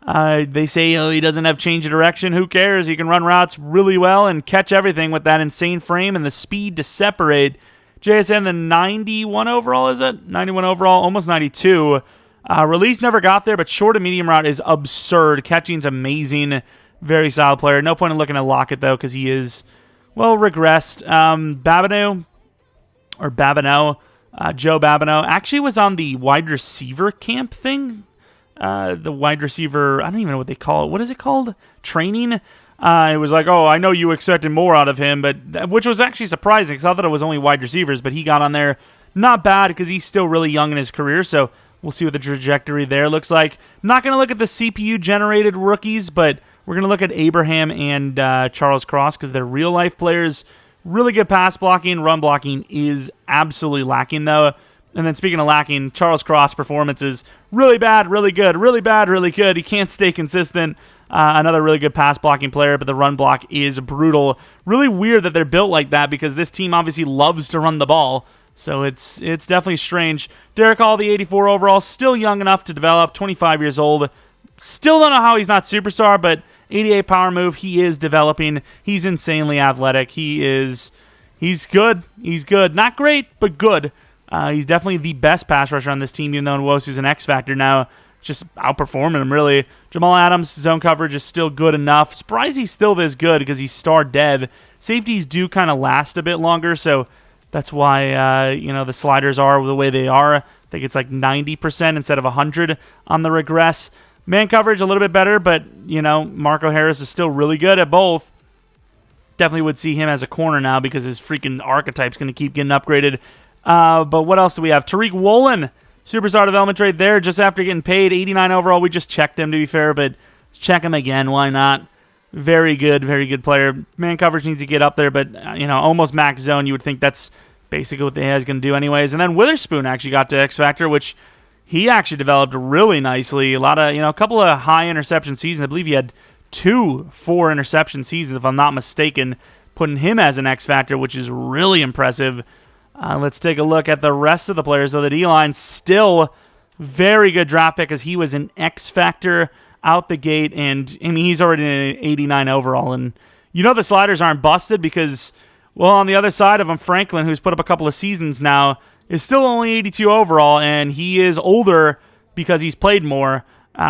They say, oh, he doesn't have change of direction. Who cares? He can run routes really well and catch everything with that insane frame and the speed to separate. JSN, the 91 overall, is it? 91 overall, almost 92. Release never got there, but short and medium route is absurd. Catching's amazing. Very solid player. No point in looking at Lockett, though, because he is, well, regressed. Joe Babineau actually was on the wide receiver camp thing. The wide receiver, I don't even know what they call it. What is it called? Training? It was like, oh, I know you expected more out of him, but which was actually surprising because I thought it was only wide receivers, but he got on there. Not bad because he's still really young in his career, so we'll see what the trajectory there looks like. Not going to look at the CPU-generated rookies, but we're going to look at Abraham and Charles Cross because they're real-life players. Really good pass blocking. Run blocking is absolutely lacking, though. And then speaking of lacking, Charles Cross performance is really bad, really good, really bad, really good. He can't stay consistent. Another really good pass blocking player, but the run block is brutal. Really weird that they're built like that because this team obviously loves to run the ball. So it's definitely strange. Derek Hall, the 84 overall, still young enough to develop, 25 years old. Still don't know how he's not superstar, but 88 power move, he is developing. He's insanely athletic. He's good. He's good. Not great, but good. He's definitely the best pass rusher on this team, even though Nwosi's an X Factor now. Just outperforming him, really. Jamal Adams' zone coverage is still good enough. Surprised he's still this good because he's star dev. Safeties do kind of last a bit longer, so that's why the sliders are the way they are. I think it's like 90% instead of 100 on the regress. Man coverage a little bit better, but, Marco Harris is still really good at both. Definitely would see him as a corner now because his freaking archetype's going to keep getting upgraded. But what else do we have? Tariq Woolen, superstar development trade there just after getting paid. 89 overall. We just checked him, to be fair, but let's check him again. Why not? Very good player. Man coverage needs to get up there, but, almost max zone. You would think that's basically what the AI is going to do anyways. And then Witherspoon actually got to X Factor, which he actually developed really nicely. A couple of high interception seasons. I believe he had 2 4-interception seasons, if I'm not mistaken, putting him as an X Factor, which is really impressive. Let's take a look at the rest of the players. So the D-line still very good draft pick because he was an X Factor out the gate, and he's already an 89 overall. And the sliders aren't busted because, well, on the other side of him, Franklin, who's put up a couple of seasons now, is still only 82 overall, and he is older because he's played more.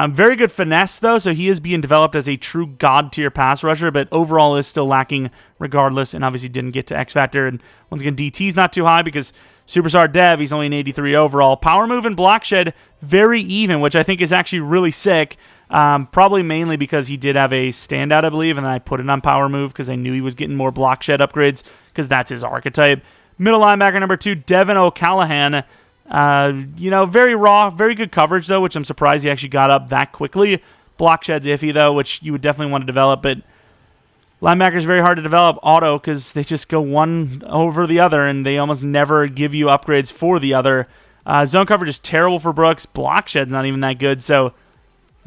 Very good finesse, though, so he is being developed as a true god-tier pass rusher, but overall is still lacking regardless, and obviously didn't get to X Factor. And once again, DT's not too high because Superstar Dev, he's only an 83 overall. Power move and block shed, very even, which I think is actually really sick. Probably mainly because he did have a standout, I believe, and then I put it on power move because I knew he was getting more block shed upgrades because that's his archetype. Middle linebacker number 2, Devon O'Callahan. Very raw, very good coverage, though, which I'm surprised he actually got up that quickly. Block shed's iffy, though, which you would definitely want to develop, but linebacker is very hard to develop auto because they just go one over the other, and they almost never give you upgrades for the other. Zone coverage is terrible for Brooks. Block shed's not even that good, so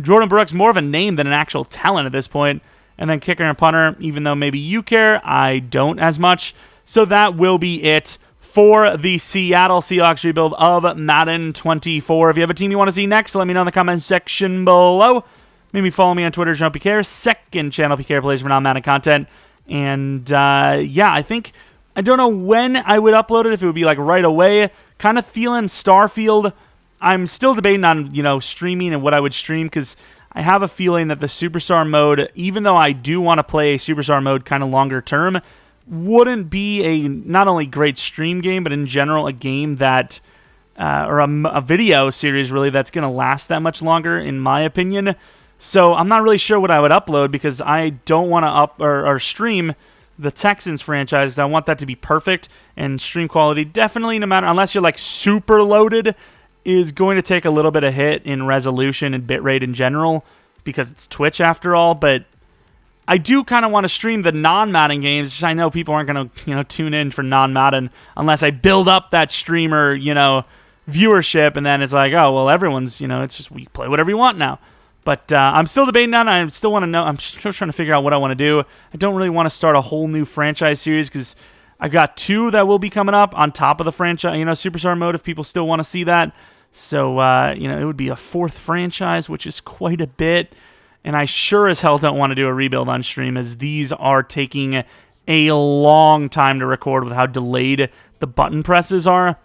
Jordan Brooks more of a name than an actual talent at this point. And then kicker and punter, even though maybe you care, I don't as much. So that will be it for the Seattle Seahawks rebuild of Madden 24. If you have a team you want to see next, let me know in the comments section below. Maybe follow me on Twitter, JeromepkR, second channel PK plays for non-Madden content. And I think, I don't know when I would upload it, if it would be like right away. Kind of feeling Starfield. I'm still debating on, streaming and what I would stream because I have a feeling that the Superstar mode, even though I do want to play a Superstar mode kind of longer term, wouldn't be a not only great stream game, but in general a game that, or a video series really, that's going to last that much longer, in my opinion. So I'm not really sure what I would upload because I don't want to or stream the Texans franchise. I want that to be perfect, and stream quality definitely, no matter, unless you're like super loaded, is going to take a little bit of hit in resolution and bitrate in general because it's Twitch after all, but I do kind of want to stream the non-Madden games. Just I know people aren't going to, tune in for non-Madden unless I build up that streamer, viewership, and then it's like, oh, well, everyone's, it's just we play whatever you want now. But I'm still debating on it. I still want to know. I'm still trying to figure out what I want to do. I don't really want to start a whole new franchise series because I've got 2 that will be coming up on top of the franchise, Superstar mode if people still want to see that. So, it would be a 4th franchise, which is quite a bit. And I sure as hell don't want to do a rebuild on stream as these are taking a long time to record with how delayed the button presses are.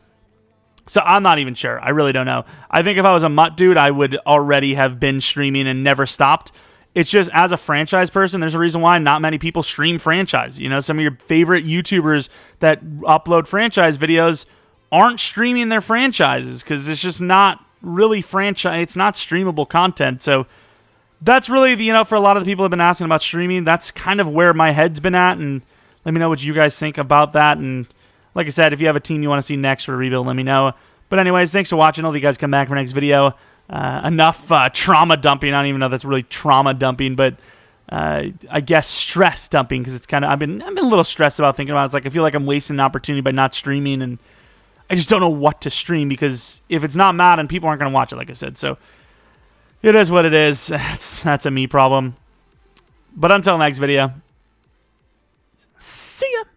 So I'm not even sure. I really don't know. I think if I was a MUT dude, I would already have been streaming and never stopped. It's just as a franchise person, there's a reason why not many people stream franchise. Some of your favorite YouTubers that upload franchise videos aren't streaming their franchises because it's just not really franchise. It's not streamable content. So that's really, for a lot of the people who have been asking about streaming, that's kind of where my head's been at. And let me know what you guys think about that. And like I said, if you have a team you want to see next for a rebuild, let me know. But anyways, thanks for watching. Hope you guys come back for next video. Enough trauma dumping. I don't even know if that's really trauma dumping, but I guess stress dumping because it's kind of I've been a little stressed about thinking about it. It's like I feel like I'm wasting an opportunity by not streaming, and I just don't know what to stream because if it's not Madden, people aren't going to watch it, like I said. So it is what it is. That's a me problem. But until next video, see ya.